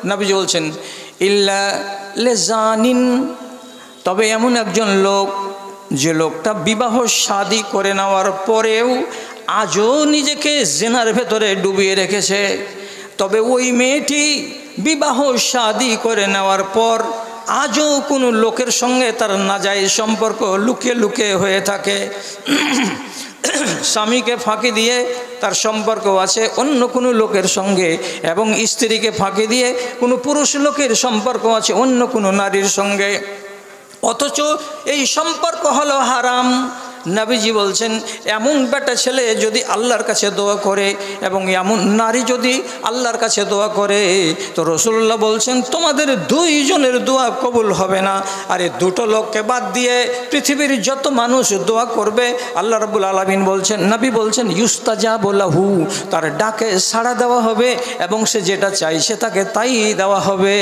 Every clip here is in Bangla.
নবীজি বলছেন ইল্লা লিজানিন, তবে এমন একজন লোক যে লোকটা বিবাহ শাদী করে নেওয়ার পরেও আজও নিজেকে জিনার ভেতরে ডুবিয়ে রেখেছে। তবে ওই মেয়েটি বিবাহ শাদী করে নেওয়ার পর আজও কোনো লোকের সঙ্গে তার নাজায়েজ সম্পর্ক লুকিয়ে লুকিয়ে হয়ে থাকে। স্বামীকে ফাঁকি দিয়ে তার সম্পর্ক আছে অন্য কোনো লোকের সঙ্গে, এবং স্ত্রীকে ফাঁকি দিয়ে কোনো পুরুষ লোকের সম্পর্ক আছে অন্য কোনো নারীর সঙ্গে, অথচ এই সম্পর্ক হলো হারাম। নবীজি বলছেন এমন বেটা ছেলে যদি আল্লাহর কাছে দোয়া করে এবং এমন নারী যদি আল্লাহর কাছে দোয়া করে, তো রাসূলুল্লাহ বলছেন তোমাদের দুইজনের দোয়া কবুল হবে না। আর এই দুটো লোককে বাদ দিয়ে পৃথিবীর যত মানুষ দোয়া করবে, আল্লাহ রাব্বুল আলামিন বলছেন, নবী বলছেন ইউস্তাজাবু লাহু, তার ডাকে সাড়া দেওয়া হবে এবং সে যেটা চাইছে তাকে তাই দেওয়া হবে।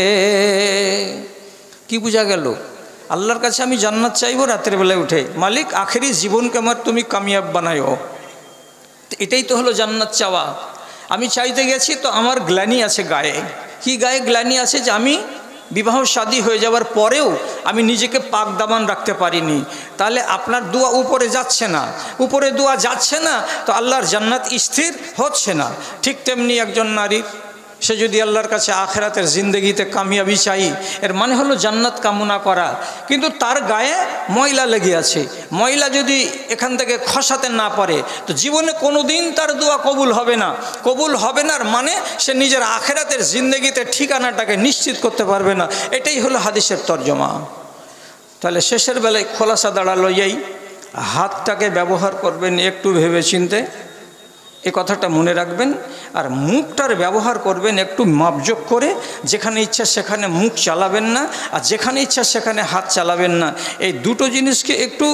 কি বোঝা গেল? আল্লাহর কাছে আমি জান্নাত চাইবো রাতের বেলায় উঠে, মালিক আখেরি জীবনকে আমার তুমি কামিয়াব বানায়ো। এটাই তো হলো জান্নাত চাওয়া। আমি চাইতে গেছি তো আমার গ্লানি আছে গায়ে। কি গায়ে গ্লানি আছে? যে আমি বিবাহ শাদী হয়ে যাওয়ার পরেও আমি নিজেকে পাক দামান রাখতে পারিনি। তাহলে আপনার দোয়া উপরে যাচ্ছে না, উপরে দোয়া যাচ্ছে না, তো আল্লাহর জান্নাত স্থির হচ্ছে না। ঠিক তেমনি একজন নারীর সে যদি আল্লাহর কাছে আখেরাতের জিন্দগিতে কামিয়াবি চাই, এর মানে হলো জান্নাত কামনা করা, কিন্তু তার গায়ে ময়লা লেগে আছে। ময়লা যদি এখান থেকে খসাতে না পারে তো জীবনে কোনো দিন তার দোয়া কবুল হবে না। কবুল হবে না মানে সে নিজের আখেরাতের জিন্দগিতে ঠিকানাটাকে নিশ্চিত করতে পারবে না। এটাই হলো হাদিসের তর্জমা। তাহলে শেষের বেলায় খোলাসা দাঁড়ালো এই, হাতটাকে ব্যবহার করবেন একটু ভেবে চিনতে, এই কথাটা মনে রাখবেন। আর মুখটার ব্যবহার করবেন একটু মাপজোক করে, যেখানে ইচ্ছা সেখানে মুখ চালাবেন না, আর যেখানে ইচ্ছা সেখানে হাত চালাবেন না। এই দুটো জিনিসকে একটু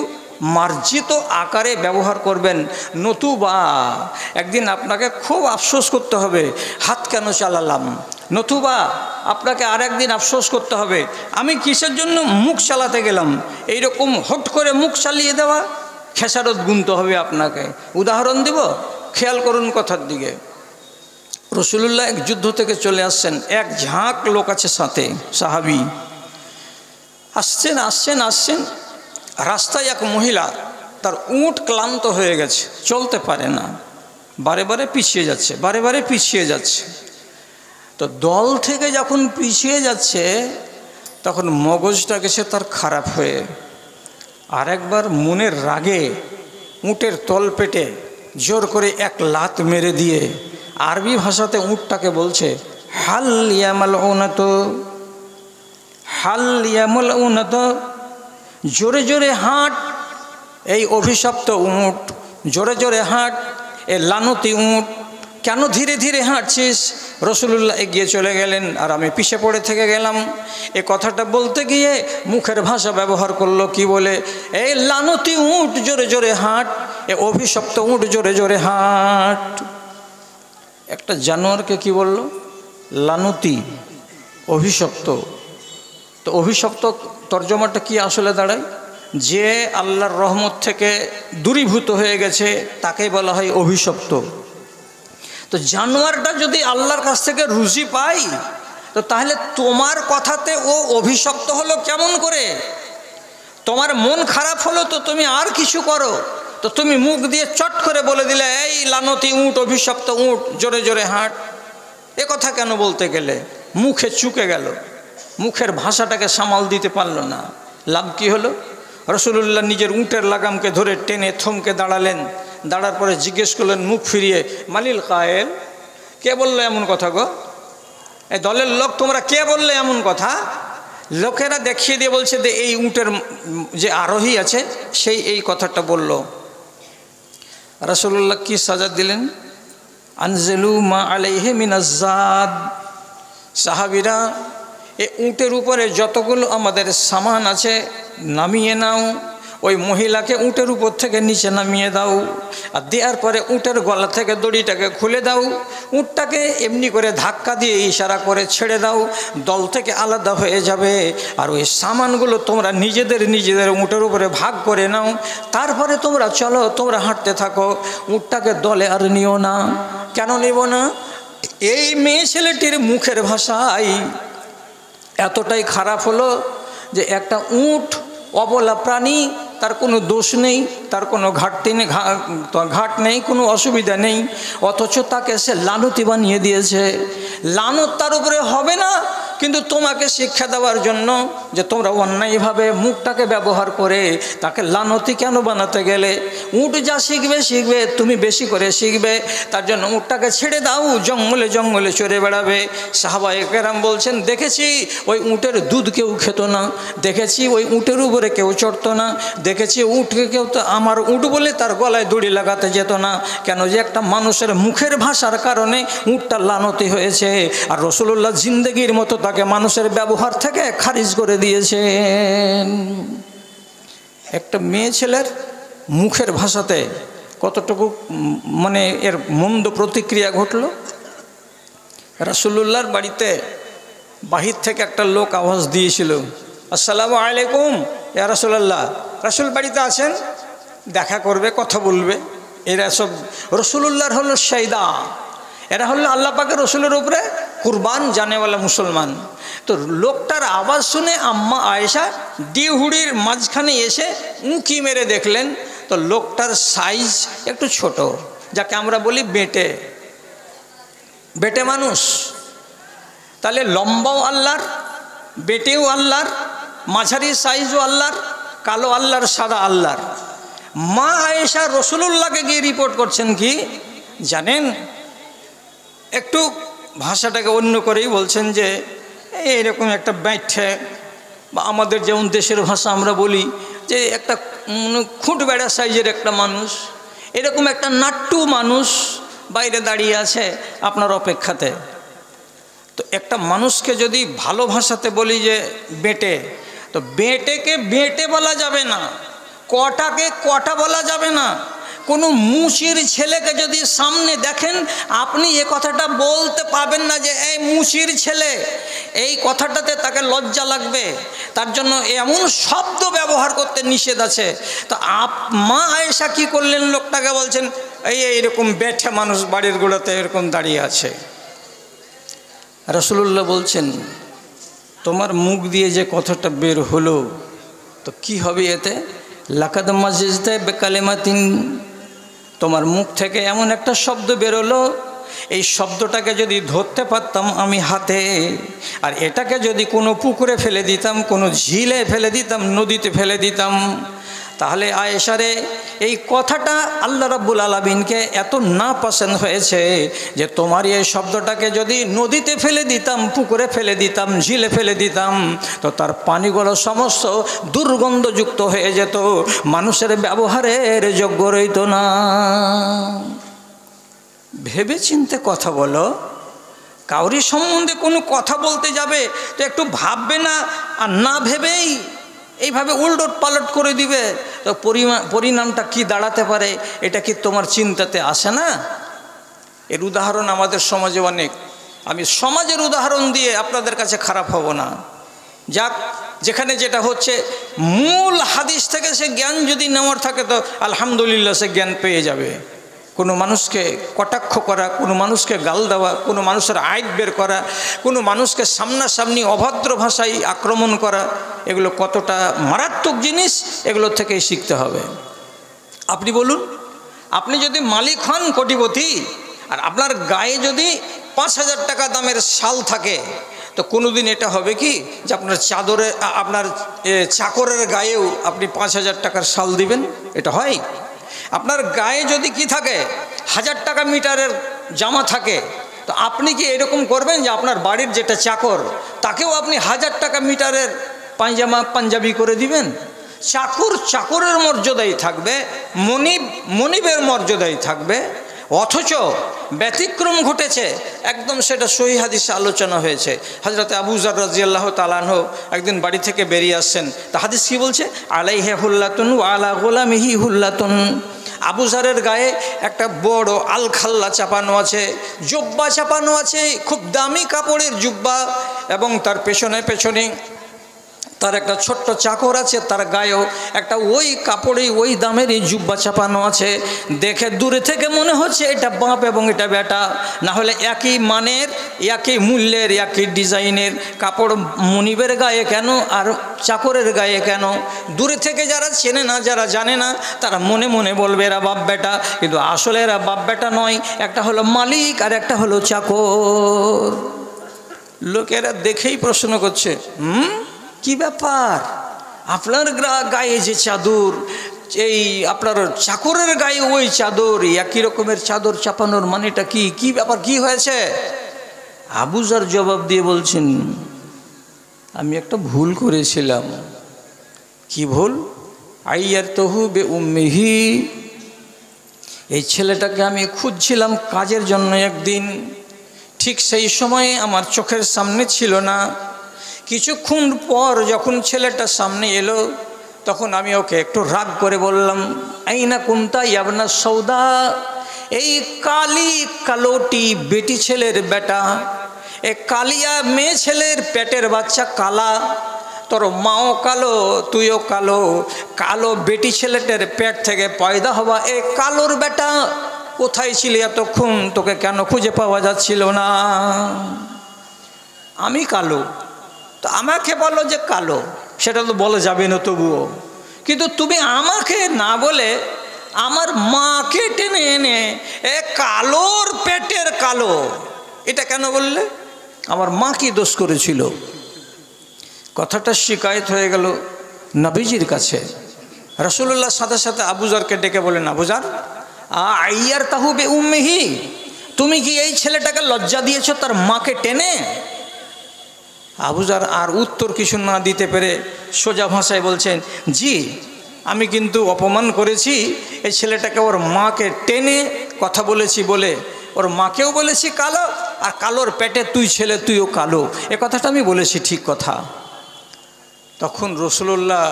মার্জিত আকারে ব্যবহার করবেন, নতুবা একদিন আপনাকে খুব আফসোস করতে হবে হাত কেন চালালাম, নতুবা আপনাকে আর একদিন আফসোস করতে হবে আমি কিসের জন্য মুখ চালাতে গেলাম। এইরকম হট করে মুখ চালিয়ে দেওয়া খেসারত গুনতে হবে আপনাকে। উদাহরণ দিব, খেয়াল করুন কথার দিকে। রাসূলুল্লাহ এক যুদ্ধ থেকে চলে আসছেন, এক ঝাঁক লোক আছে সাথে, সাহাবী আসছেন আসছেন আসছেন। রাস্তায় এক মহিলা, তার উট ক্লান্ত হয়ে গেছে, চলতে পারে না, বারে বারে পিছিয়ে যাচ্ছে, বারে বারে পিছিয়ে যাচ্ছে। তো দল থেকে যখন পিছিয়ে যাচ্ছে তখন মগজটা গেছে তার খারাপ হয়ে, আরেকবার মনের রাগে উটের তল পেটে জোর করে এক লাত মেরে দিয়ে আরবি ভাষাতে উটটাকে বলছে হাল ইয়ামাল উনাত, হাল ইয়ামাল উনাত, জোরে জোরে হাঁট এই অভিশপ্ত উট, জোরে জোরে হাঁট এ লানতি উট, কেন ধীরে ধীরে হাঁটছিস? রাসূলুল্লাহ এগিয়ে চলে গেলেন আর আমি পিছে পড়ে থেকে গেলাম। এ কথাটা বলতে গিয়ে মুখের ভাষা ব্যবহার করলো, কি বলে? এই লানতি উট জোরে জোরে হাঁট, এ অভিশপ্ত উট জোরে জোরে হাঁট। একটা জানোয়ারকে কি বলল? লানতি, অভিশপ্ত। তো অভিশপ্ত তর্জমাটা কি আসলে দাঁড়ায়? যে আল্লাহর রহমত থেকে দূরীভূত হয়ে গেছে তাকেই বলা হয় অভিশপ্ত। তো জানোয়ারটা যদি আল্লাহর কাছ থেকে রুজি পাই, তো তাহলে তোমার কথাতে ও অভিশপ্ত হলো কেমন করে? তোমার মন খারাপ হলো তো তুমি আর কিছু করো, তো তুমি মুখ দিয়ে চট করে বলে দিলে এই লানতি উট, অভিশপ্ত উট, জোরে জোরে হাঁট। এ কথা কেন বলতে গেলে মুখে চুকে গেল, মুখের ভাষাটাকে সামাল দিতে পারল না। লাভ কি হলো? রাসূলুল্লাহ নিজের উটের লাগামকে ধরে টেনে থমকে দাঁড়ালেন। দাঁড়ার পরে জিজ্ঞেস করলেন মুখ ফিরিয়ে, মালিল কায়েল, কে বললো এমন কথা গো? এই দলের লোক তোমরা কে বললে এমন কথা? লোকেরা দেখিয়ে দিয়ে বলছে যে এই উটের যে আরোহী আছে সেই এই কথাটা বলল। রাসূলুল্লাহ কি সাজা দিলেন? আনজিলু মা আলাইহি মিনাজ জাদ, সাহাবীরা এই উটের উপরে যতগুলো আমাদের সামান আছে নামিয়ে নাও। ওই মহিলাকে উটের উপর থেকে নিচে নামিয়ে দাও, আর দেওয়ার পরে উটের গলা থেকে দড়িটাকে খুলে দাও, উটটাকে এমনি করে ধাক্কা দিয়ে ইশারা করে ছেড়ে দাও, দল থেকে আলাদা হয়ে যাবে। আর ওই সামানগুলো তোমরা নিজেদের উটের উপরে ভাগ করে নাও, তারপরে তোমরা চলো, তোমরা হাঁটতে থাকো, উটটাকে দলে আর নিও না। কেন নিব না? এই মেয়ে ছেলেটির মুখের ভাষাই এতটাই খারাপ হলো যে একটা উট অবলা প্রাণী, তার কোনো দোষ নেই, তার কোনো ঘাট নেই, কোনো অসুবিধা নেই, অথচ তাকে সে লানতি বানিয়ে দিয়েছে। লানত তার উপরে হবে না, কিন্তু তোমাকে শিক্ষা দেওয়ার জন্য যে তোমরা অন্যায়ভাবে মুখটাকে ব্যবহার করে তাকে লানতি কেন বানাতে গেলে? উট যা শিখবে তুমি বেশি করে শিখবে, তার জন্য উটটাকে ছেড়ে দাও, জঙ্গলে জঙ্গলে চড়ে বেড়াবে। সাহাবায়ে কেরাম বলছেন, দেখেছি ওই উটের দুধ কেউ খেত না, দেখেছি ওই উটের উপরে কেউ চড়তো না, দেখেছি উটকে কেউ তো আমার উট বলে তার গলায় দড়ি লাগাতে যেত না। কেন? যে একটা মানুষের মুখের ভাষার কারণে উটটা লানতি হয়েছে। আর রাসূলুল্লাহ জিন্দেগির মতো তাকে মানুষের ব্যবহার থেকে খারিজ করে দিয়েছেন। একটা মেয়ে ছেলের মুখের ভাষাতে কতটুকু মানে এর মন্দ প্রতিক্রিয়া ঘটল। রাসূলুল্লাহর বাড়িতে বাহির থেকে একটা লোক আওয়াজ দিয়েছিল, আসসালামু আলাইকুম ইয়া রাসূলুল্লাহ। রাসূল বাড়িতে আছেন, দেখা করবে, কথা বলবে। এরা সব রাসূলুল্লাহর হলো শাইদা, এরা হলো আল্লাহ পাকের রসুলের উপরে কুরবান জানেওয়ালা মুসলমান। তো লোকটার আওয়াজ শুনে আম্মা আয়েশা ডিহুড়ির মাঝখানে এসে উঁকি মেরে দেখলেন, তো লোকটার সাইজ একটু ছোট, যাকে আমরা বলি বেটে বেটে মানুষ। তাহলে লম্বাও আল্লাহর, বেটেও আল্লাহর, মাঝারি সাইজও আল্লাহর, কালো আল্লাহর, সাদা আল্লাহর। মা আয়েশা রসুলুল্লাহকে গিয়ে রিপোর্ট করছেন কি জানেন? একটু ভাষাটাকে অন্য করেই বলছেন যে এইরকম একটা ব্যাঠে, বা আমাদের যেমন দেশের ভাষা আমরা বলি যে একটা খুঁট বেড়া সাইজের একটা মানুষ, এরকম একটা নাট্টু মানুষ বাইরে দাঁড়িয়ে আছে আপনার অপেক্ষাতে। তো একটা মানুষকে যদি ভালো ভাষাতে বলি যে বেটে, তো বেটেকে বেটে বলা যাবে না, কটাকে কটা বলা যাবে না। কোনো মুচির ছেলেকে যদি সামনে দেখেন, আপনি এ কথাটা বলতে পাবেন না যে এই মুচির ছেলে, এই কথাটাতে তাকে লজ্জা লাগবে, তার জন্য এমন শব্দ ব্যবহার করতে নিষেধ আছে। তো মা আয়েশা কি করলেন? লোকটাকে বলছেন এইরকম বেঠে মানুষ বাড়ির গোড়াতে এরকম দাঁড়িয়ে আছে। রাসূলুল্লাহ বলছেন, তোমার মুখ দিয়ে যে কথাটা বের হলো, তো কি হবে এতে? লাকাদ মাজিজতা বিকালিমাতিন, তোমার মুখ থেকে এমন একটা শব্দ বেরোলো, এই শব্দটাকে যদি ধরতে পারতাম আমি হাতে, আর এটাকে যদি কোনো পুকুরে ফেলে দিতাম, কোনো ঝিলে ফেলে দিতাম, নদীতে ফেলে দিতাম, তাহলে আয়েশারে এই কথাটা আল্লাহ রাব্বুল আলামিনকে এত না পছন্দ হয়েছে যে তোমার এই শব্দটাকে যদি নদীতে ফেলে দিতাম, পুকুরে ফেলে দিতাম, ঝিলে ফেলে দিতাম, তো তার পানিগুলো সমস্ত দুর্গন্ধযুক্ত হয়ে যেত, মানুষের ব্যবহারের যোগ্য রইত না। ভেবে চিন্তে কথা বলো। কাউরি সম্বন্ধে কোনো কথা বলতে যাবে তো একটু ভাববে না, আর না ভেবেই এইভাবে উলট পালট করে দিবে, তো পরিণামটা কি দাঁড়াতে পারে এটা কি তোমার চিন্তাতে আসে না? এর উদাহরণ আমাদের সমাজে অনেক। আমি সমাজের উদাহরণ দিয়ে আপনাদের কাছে খারাপ হব না। যাক, যেখানে যেটা হচ্ছে মূল হাদিস থেকে সে জ্ঞান যদি নেওয়ার থাকে তো আলহামদুলিল্লাহ সে জ্ঞান পেয়ে যাবে। কোনো মানুষকে কটাক্ষ করা, কোনো মানুষকে গাল দেওয়া, কোনো মানুষের আইব বের করা, কোনো মানুষকে সামনাসামনি অভদ্র ভাষায় আক্রমণ করা, এগুলো কতটা মারাত্মক জিনিস, এগুলো থেকেই শিখতে হবে। আপনি বলুন, আপনি যদি মালিক হন কোটিপতি, আর আপনার গায়ে যদি 5,000 টাকা দামের শাল থাকে, তো কোনোদিন এটা হবে কি যে আপনার চাদরে, আপনার চাকরের গায়েও আপনি 5,000 টাকার শাল দিবেন? এটা হয়? আপনার গায়ে যদি কি থাকে 1000 টাকা মিটারের জামা থাকে, তো আপনি কি এরকম করবেন যে আপনার বাড়ির যেটা চাকর তাকেও আপনি 1000 টাকা মিটারের পায়জামা পাঞ্জাবি করে দিবেন? চাকর চাকরের মর্যাদাই থাকবে, মনিব মনিবের মর্যাদাই থাকবে। অথচ ব্যতিক্রম ঘটেছে, একদম সেটা সহিহ হাদিসে আলোচনা হয়েছে। হযরত আবু যর রাদিয়াল্লাহু তাআলা আনহু একদিন বাড়ি থেকে বেরিয়ে আসছেন, তা হাদিস কি বলছে? আলাইহি হুল্লাতুন ওয়া আলা গুলামিহি হুল্লাতুন। আবু যরের গায়ে একটা বড় আলখাল্লা চাপানো আছে, জুব্বা চাপানো আছে, খুব দামি কাপড়ের জুব্বা, এবং তার পেছনে তার একটা ছোট্ট চাকর আছে, তার গায়েও একটা ওই কাপড়েই ওই দামেরই জুব্বা চাপানো আছে। দেখে দূরে থেকে মনে হচ্ছে এটা বাপ এবং এটা বেটা, না হলে একই মানের, একই মূল্যের, একই ডিজাইনের কাপড় মনিবের গায়ে কেন আর চাকরের গায়ে কেন? দূরে থেকে যারা চেনে না, যারা জানে না, তারা মনে মনে বলবে এরা বাপ বেটা, কিন্তু আসলে এরা বাপ বেটা নয়, একটা হলো মালিক আর একটা হলো চাকর। লোকেরা দেখেই প্রশ্ন করছে, কি ব্যাপার, আপনার গায়ে যে চাদর, এই আপনার চাকরের গায়ে ওই চাদর, একই রকমের চাদর চাপানোর মানেটা কি? কি ব্যাপার, কি হয়েছে? আবু যর জবাব দিয়ে বলছেন, আমি একটা ভুল করেছিলাম। কি ভুল? আইয়ার তহু বে উম্মিহি, এই ছেলেটাকে আমি খুঁজছিলাম কাজের জন্য একদিন, ঠিক সেই সময়ে আমার চোখের সামনে ছিল না। কিছুক্ষণ পর যখন ছেলেটা সামনে এলো, তখন আমি ওকে একটু রাগ করে বললাম, আইনা কুন্তা ইয়াবনা সৌদা, এই কালি কালোটি বেটি ছেলের বেটা, এ কালিয়া মেয়ে ছেলের পেটের বাচ্চা কালা, তোর মাও কালো, তুইও কালো, কালো বেটি ছেলেটার পেট থেকে পয়দা হওয়া এ কালোর বেটা, কোথায় ছিলি এতক্ষণ? তোকে কেন খুঁজে পাওয়া যাচ্ছিল না? আমি কালো, তো আমাকে বলো যে কালো, সেটা তো বলা যাবে না তবুও, কিন্তু তুমি আমাকে না বলে আমার মাকে টেনে এনে এ কালোর পেটের কালো এটা কেন বললে? আমার মা কি দোষ করেছিল? কথাটা শিকায়ত হয়ে গেল নবীজির কাছে। রাসূলুল্লাহ সাথে সাথে আবু যরকে ডেকে বলেন, আবু যর, আইয়ার তাহু বে উম্মিহি, তুমি কি এই ছেলেটাকে লজ্জা দিয়েছো তার মাকে টেনে? আবু যর আর উত্তর কিছু না দিতে পেরে সোজা ভাষায় বলছেন, জি, আমি কিন্তু অপমান করেছি এই ছেলেটাকে, ওর মাকে টেনে কথা বলেছি বলে ওর মাকেও বলেছি কালো, আর কালোর পেটে তুই ছেলে, তুইও কালো, এ কথাটা আমি বলেছি, ঠিক কথা। তখন রাসূলুল্লাহ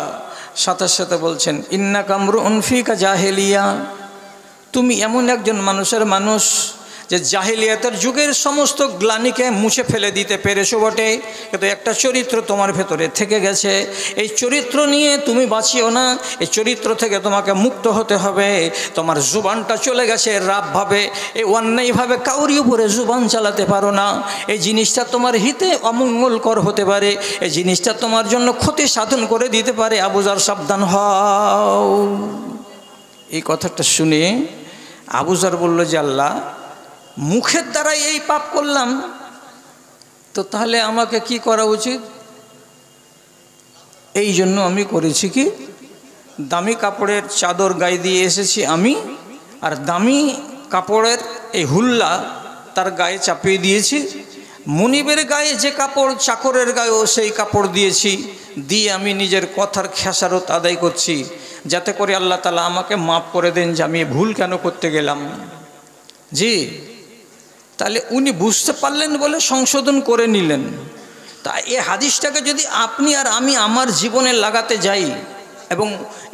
সাথে সাথে বলছেন, ইন্না কামরু উনফিকা জাহেলিয়া, তুমি এমন একজন মানুষের মানুষ যে জাহেলিয়াতের যুগের সমস্ত গ্লানিকে মুছে ফেলে দিতে পেরেছো বটে, কিন্তু একটা চরিত্র তোমার ভেতরে থেকে গেছে। এই চরিত্র নিয়ে তুমি বাঁচিও না, এই চরিত্র থেকে তোমাকে মুক্ত হতে হবে। তোমার জুবানটা চলে গেছে রাবভাবে, এই অন্যায়ভাবে কাউরি উপরে জুবান চালাতে পারো না। এই জিনিসটা তোমার হিতে অমঙ্গলকর হতে পারে, এই জিনিসটা তোমার জন্য ক্ষতি সাধন করে দিতে পারে। আবু যর সাবধান হও। এই কথাটা শুনে আবু যর বলল যে, আল্লাহ, মুখের দ্বারাই এই পাপ করলাম, তো তাহলে আমাকে কি করা উচিত? এই জন্য আমি করেছি কি, দামি কাপড়ের চাদর গায়ে দিয়ে এসেছি আমি, আর দামি কাপড়ের এই হুল্লা তার গায়ে চাপিয়ে দিয়েছি। মুনিবের গায়ে যে কাপড়, চাকরের গায়েও সেই কাপড় দিয়েছি, দিয়ে আমি নিজের কথার খেসারত আদায় করছি, যাতে করে আল্লাহ তাআলা আমাকে মাফ করে দেন যে আমি ভুল কেন করতে গেলাম। জি, তাহলে উনি বুঝতে পারলেন বলে সংশোধন করে নিলেন। তা এই হাদিসটাকে যদি আপনি আর আমি আমার জীবনে লাগাতে যাই এবং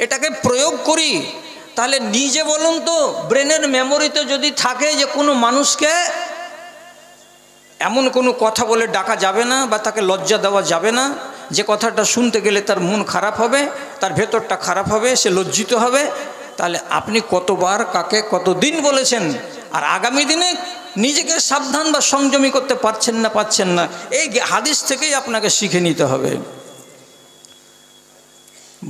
এটাকে প্রয়োগ করি, তাহলে নিজে বলুন তো, ব্রেনের মেমোরিতে যদি থাকে যে কোনো মানুষকে এমন কোনো কথা বলে ডাকা যাবে না বা তাকে লজ্জা দেওয়া যাবে না, যে কথাটা শুনতে গেলে তার মন খারাপ হবে, তার ভেতরটা খারাপ হবে, সে লজ্জিত হবে, তাহলে আপনি কতবার কাকে কতদিন বলেছেন, আর আগামী দিনে নিজেকে সাবধান বা সংযমী করতে পারছেন না, এই হাদিস থেকেই আপনাকে শিখে নিতে হবে।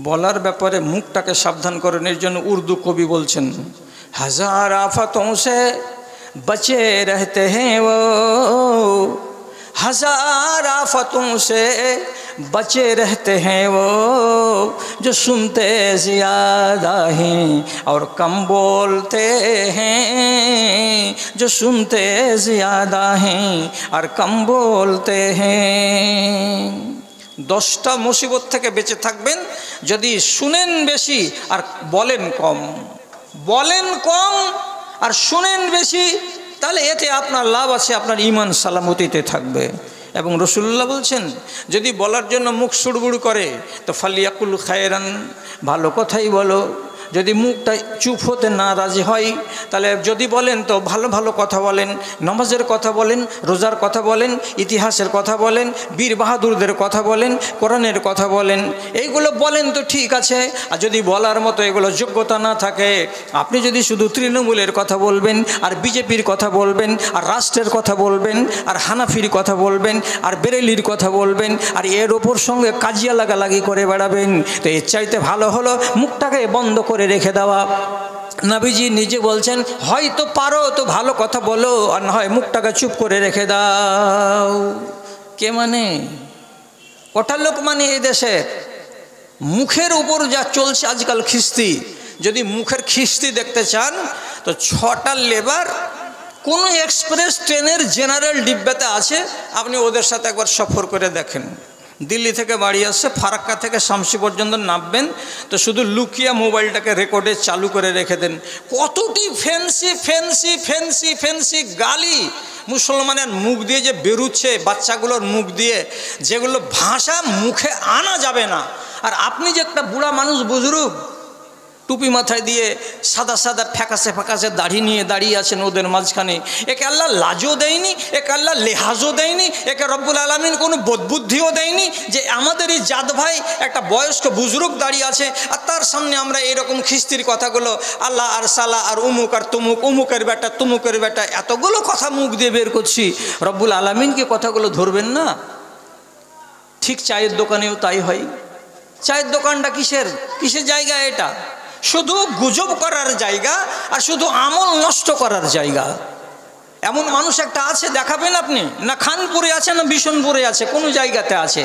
বলার ব্যাপারে মুখটাকে সাবধান করেন, এর জন্য উর্দু কবি বলছেন, হাজার আফাতোं से बचे रहते हैं वो, हजार आफतों से बचे रहते हैं वो, जो सुनते ज़्यादा हैं और कम बोलते हैं, जो सुनते ज़्यादा हैं और कम बोलते हैं। 10টা মুসিবত থেকে বেঁচে থাকবেন যদি শুনেন বেশি আর বলেন কম, বলেন কম আর শুনেন বেশি, তাহলে এতে আপনার লাভ আছে, আপনার ঈমান সালামতিতে থাকবে। এবং রাসূলুল্লাহ বলছেন, যদি বলার জন্য মুখ সুড়বুড় করে তো ফালিয়াকুল খায়রান, ভালো কথাই বলো, যদি মুখটা চুপ হতে না রাজি হয়, তাহলে যদি বলেন তো ভালো ভালো কথা বলেন, নামাজের কথা বলেন, রোজার কথা বলেন, ইতিহাসের কথা বলেন, বীর বাহাদুরদের কথা বলেন, কোরআনের কথা বলেন, এইগুলো বলেন তো ঠিক আছে। আর যদি বলার মতো এগুলো যোগ্যতা না থাকে, আপনি যদি শুধু তৃণমূলের কথা বলবেন, আর বিজেপির কথা বলবেন, আর রাষ্ট্রের কথা বলবেন, আর হানাফির কথা বলবেন, আর বেরেলির কথা বলবেন, আর এর ওপর সঙ্গে কাজিয়া লাগালাগি করে বেড়াবেন, তো এর চাইতে ভালো হলো মুখটাকে বন্ধ করে রেখে দেওয়া। নবীজি নিজে বলছেন, হয়তো পারো তো ভালো কথা বলো, আর না হয় মুখটাকে চুপ করে রেখে দাও। কে মানে? কটা লোক মানে এই দেশে? মুখের উপর যা চলছে আজকাল খিস্তি, যদি মুখের খিস্তি দেখতে চান তো 6টা লেবার কোনো এক্সপ্রেস ট্রেনের জেনারেল ডিব্বাতে আছে, আপনি ওদের সাথে একবার সফর করে দেখেন। দিল্লি থেকে বাড়ি আসছে, ফারাক্কা থেকে শামসি পর্যন্ত নামবেন, তো শুধু লুকিয়া মোবাইলটাকে রেকর্ডে চালু করে রেখে দেন। কতটি ফ্যান্সি ফ্যান্সি ফ্যান্সি ফ্যান্সি গালি মুসলমানের মুখ দিয়ে যে বেরুচ্ছে, বাচ্চাগুলোর মুখ দিয়ে, যেগুলো ভাষা মুখে আনা যাবে না। আর আপনি যে একটা বুড়া মানুষ, বুজুর্গ, টুপি মাথায় দিয়ে সাদা সাদা ফ্যাকাশে ফ্যাকাশে দাড়ি নিয়ে দাঁড়িয়ে আছেন ওদের মাঝখানে, একে আল্লাহ লাজও দেয়নি, একে আল্লাহ লেহাজও দেয়নি, একে রব্বুল আলামিন কোনো বোধবুদ্ধিও দেয়নি যে আমাদের এই জাত ভাই একটা বয়স্ক বুজুর্গ দাঁড়িয়ে আছে, আর তার সামনে আমরা এরকম খিস্তির কথাগুলো আল্লাহ আর সালা আর উমুক আর তুমুক, উমুকের বেটা তুমুকের বেটা, এতগুলো কথা মুখ দিয়ে বের করছি, রব্বুল আলামিনকে কথাগুলো ধরবেন না? ঠিক চায়ের দোকানেও তাই হয়। চায়ের দোকানটা কিসের জায়গা? এটা শুধু গুজব করার জায়গা, আর শুধু আমল নষ্ট করার জায়গা। এমন মানুষ একটা আছে, দেখাবেন আপনি? না খানপুরে আছে, না বিশনপুরে আছে, কোনো জায়গাতে আছে।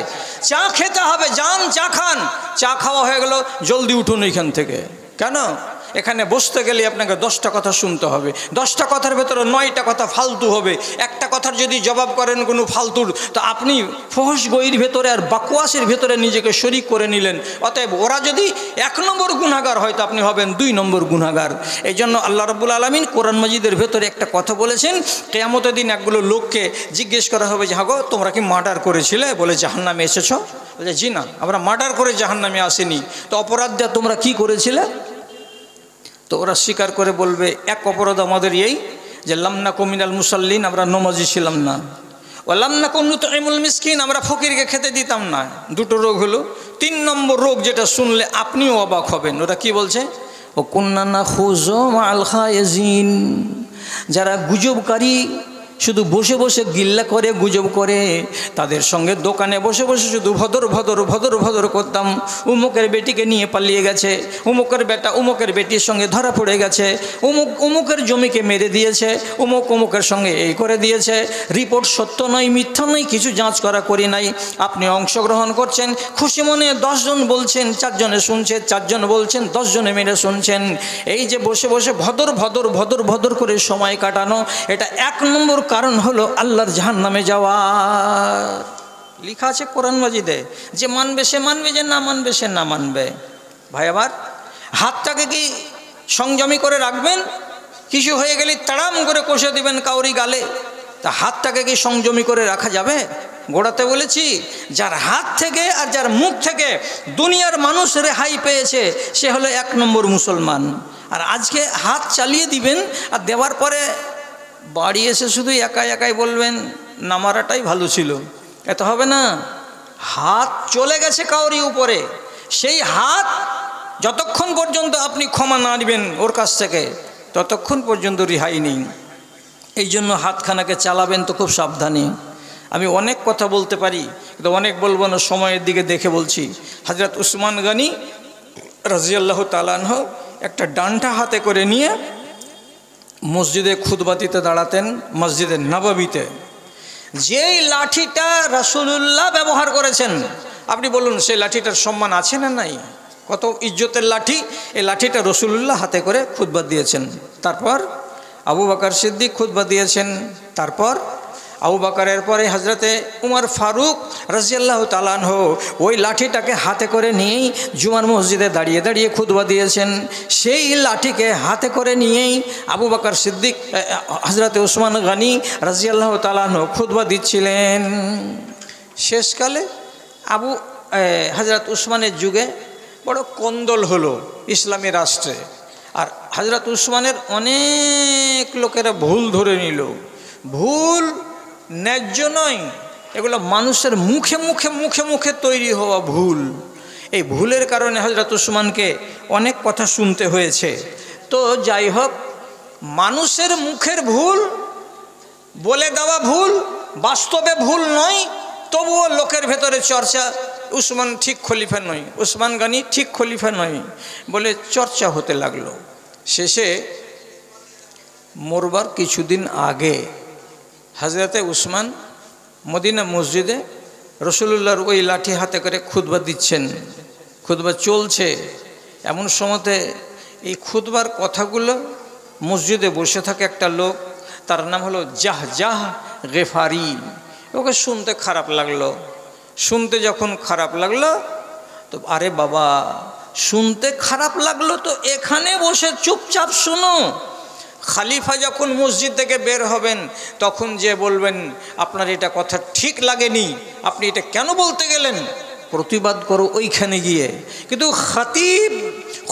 চা খেতে হবে, যান চা খান। চা খাওয়া হয়ে গেল, জলদি উঠুন এখান থেকে। কেন? এখানে বসতে গেলে আপনাকে 10টা কথা শুনতে হবে, 10টা কথার ভেতরে 9টা কথা ফালতু হবে। একটা কথার যদি জবাব করেন কোনো ফালতুর, তো আপনি ফহশ গইর ভেতরে আর বাকওয়াসের ভেতরে নিজেকে শরীক করে নিলেন। অতএব ওরা যদি 1 নম্বর গুনাহগার হয়, তো আপনি হবেন 2 নম্বর গুনাহগার। এই জন্য আল্লাহ রাব্বুল আলামিন কোরআন মাজিদের ভেতরে একটা কথা বলেছেন, কিয়ামতের দিন একগুলো লোককে জিজ্ঞেস করা হবে যে, হাগো তোমরা কি মার্ডার করেছিলে? বলে জাহান্নামে এসেছো? বলে জি না, আমরা মার্ডার করে জাহান্নামে আসিনি। তো অপরাধ দিয়ে তোমরা কি করেছিলে? তো ওরা স্বীকার করে বলবে, এক অপরাধ আমাদের এই যে লামনাকু মিনাল মুসাল্লিন, আমরা নমাজি ছিলাম না। ও লামনাকু নুতইমুল মিসকিন, আমরা ফকিরকে খেতে দিতাম না। 2টো রোগ হলো। 3 নম্বর রোগ যেটা শুনলে আপনিও অবাক হবেন, ওরা কি বলছে? ও কুন্না নাখুযু মাআল খায়িজিন, যারা গুজবকারী, শুধু বসে বসে গিল্লা করে গুজব করে, তাদের সঙ্গে দোকানে বসে বসে শুধু ভদর ভদর ভদর ভদর করতাম। উমুকের বেটিকে নিয়ে পালিয়ে গেছে, উমুকের বেটা উমুকের বেটির সঙ্গে ধরা পড়ে গেছে, উমুকের জমিকে মেরে দিয়েছে, উমুকের সঙ্গে এই করে দিয়েছে। রিপোর্ট সত্য নয়, মিথ্যা নয়, কিছু যাঞ্চ করা করি নাই। আপনি অংশগ্রহণ করছেন, খুশি মনে 10 জন বলছেন, 4 জনে শুনছে, 4 জন বলছেন, 10 জনে মেরে শুনছেন। এই যে বসে বসে ভদর ভদর ভদর ভদর করে সময় কাটানো, এটা 1 নম্বর কারণ হলো আল্লাহর জাহান্নামে যাওয়া। লেখা আছে কোরআন মাজিদে, যে মানবে সে মানবে, যে না মানবে সে না মানবে। ভাই আবার হাতটাকে কি সংযমী করে রাখবেন? কিছু হয়ে গেলে তাড়াম করে কষে দিবেন কাউরি গালে, তা হাতটাকে কি সংযমী করে রাখা যাবে? গোড়াতে বলেছি, যার হাত থেকে আর যার মুখ থেকে দুনিয়ার মানুষ রেহাই পেয়েছে, সে হলো 1 নম্বর মুসলমান। আর আজকে হাত চালিয়ে দিবেন, আর দেওয়ার পরে বাড়ি এসে শুধু একাই বলবেন না মারাটাই ভালো ছিল। এত হবে না। হাত চলে গেছে কাউরি উপরে, সেই হাত যতক্ষণ পর্যন্ত আপনি ক্ষমা না নেবেন ওর কাছ থেকে, ততক্ষণ পর্যন্ত রেহাই নেই। এই জন্য হাতখানাকে চালাবেন তো খুব সাবধানে। আমি অনেক কথা বলতে পারি, কিন্তু অনেক বলবো না, সময়ের দিকে দেখে বলছি। হযরত উসমান গনি রাদিয়াল্লাহু তাআলা আনহু একটা ডান্ডা হাতে করে নিয়ে মসজিদে খুতবা দিতে দাঁড়াতেন, মসজিদে নববীতে। যেই লাঠিটা রাসূলুল্লাহ ব্যবহার করেছেন, আপনি বলুন সেই লাঠিটার সম্মান আছে না নাই? কত ইজ্জতের লাঠি। এই লাঠিটা রাসূলুল্লাহ হাতে করে খুতবা দিয়েছেন। তারপর আবু বকর সিদ্দিক খুতবা দিয়েছেন। তারপর আবু বকরের পরে হযরতে উমর ফারুক রাদিয়াল্লাহু তাআলা আনহু ওই লাঠিটাকে হাতে করে নিয়েই জুমার মসজিদে দাঁড়িয়ে দাঁড়িয়ে খুতবা দিয়েছেন। সেই লাঠিকে হাতে করে নিয়েই আবু বকর সিদ্দিক হযরতে উসমান গনি রাদিয়াল্লাহু তাআলা আনহু খুতবা দিচ্ছিলেন। শেষকালে হযরত উসমানের যুগে বড় কন্দল হলো ইসলামী রাষ্ট্রে। আর হযরত উসমানের অনেক লোকেরা ভুল ধরে নিল। ভুল ন্যায্য নয়, এগুলো মানুষের মুখে মুখে মুখে মুখে তৈরি হওয়া ভুল। এই ভুলের কারণে হযরত উসমানকে অনেক কথা শুনতে হয়েছে। তো যাই হোক, মানুষের মুখের ভুল, বলে দেওয়া ভুল, বাস্তবে ভুল নয়, তবুও লোকের ভেতরে চর্চা, উসমান ঠিক খলিফা নয়, উসমান গনি ঠিক খলিফা নয় বলে চর্চা হতে লাগলো। শেষে মরবার কিছুদিন আগে হযরতে উসমান মদিনা মসজিদে রাসূলুল্লাহর ওই লাঠি হাতে করে খুতবা দিচ্ছেন, খুতবা চলছে। এমন সময়তে এই খুতবার কথাগুলো মসজিদে বসে থাকে একটা লোক, তার নাম হলো জাহজাহ গেফারি। ওকে শুনতে খারাপ লাগলো। শুনতে যখন খারাপ লাগলো তো আরে বাবা, শুনতে খারাপ লাগলো তো এখানে বসে চুপচাপ শুনো। খালিফা যখন মসজিদ থেকে বের হবেন তখন যে বলবেন আপনার এটা কথা ঠিক লাগেনি, আপনি এটা কেন বলতে গেলেন, প্রতিবাদ করো ওইখানে গিয়ে। কিন্তু খতিব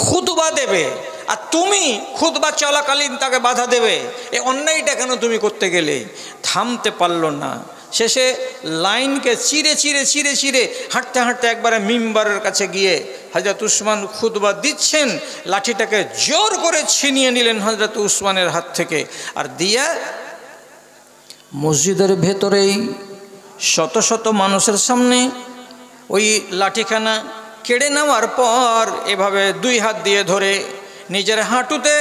খুতবা দেবে আর তুমি খুতবা চলাকালীন তাকে বাধা দেবে, এই অন্যায়টা কেন তুমি করতে গেলে? থামতে পারল না। শেষে লাইনকে চিরে চিরে চিরে চিরে হাঁটতে হাঁটতে একবারে মিম্বারের কাছে গিয়ে হযরত উসমান খুতবা দিচ্ছেন, লাঠিটাকে জোর করে ছিনিয়ে নিলেন হযরত উসমানের হাত থেকে। আর দিয়ে মসজিদের ভেতরেই শত শত মানুষের সামনে ওই লাঠিখানা কেড়ে নেওয়ার পর এভাবে দুই হাত দিয়ে ধরে নিজের হাঁটুতে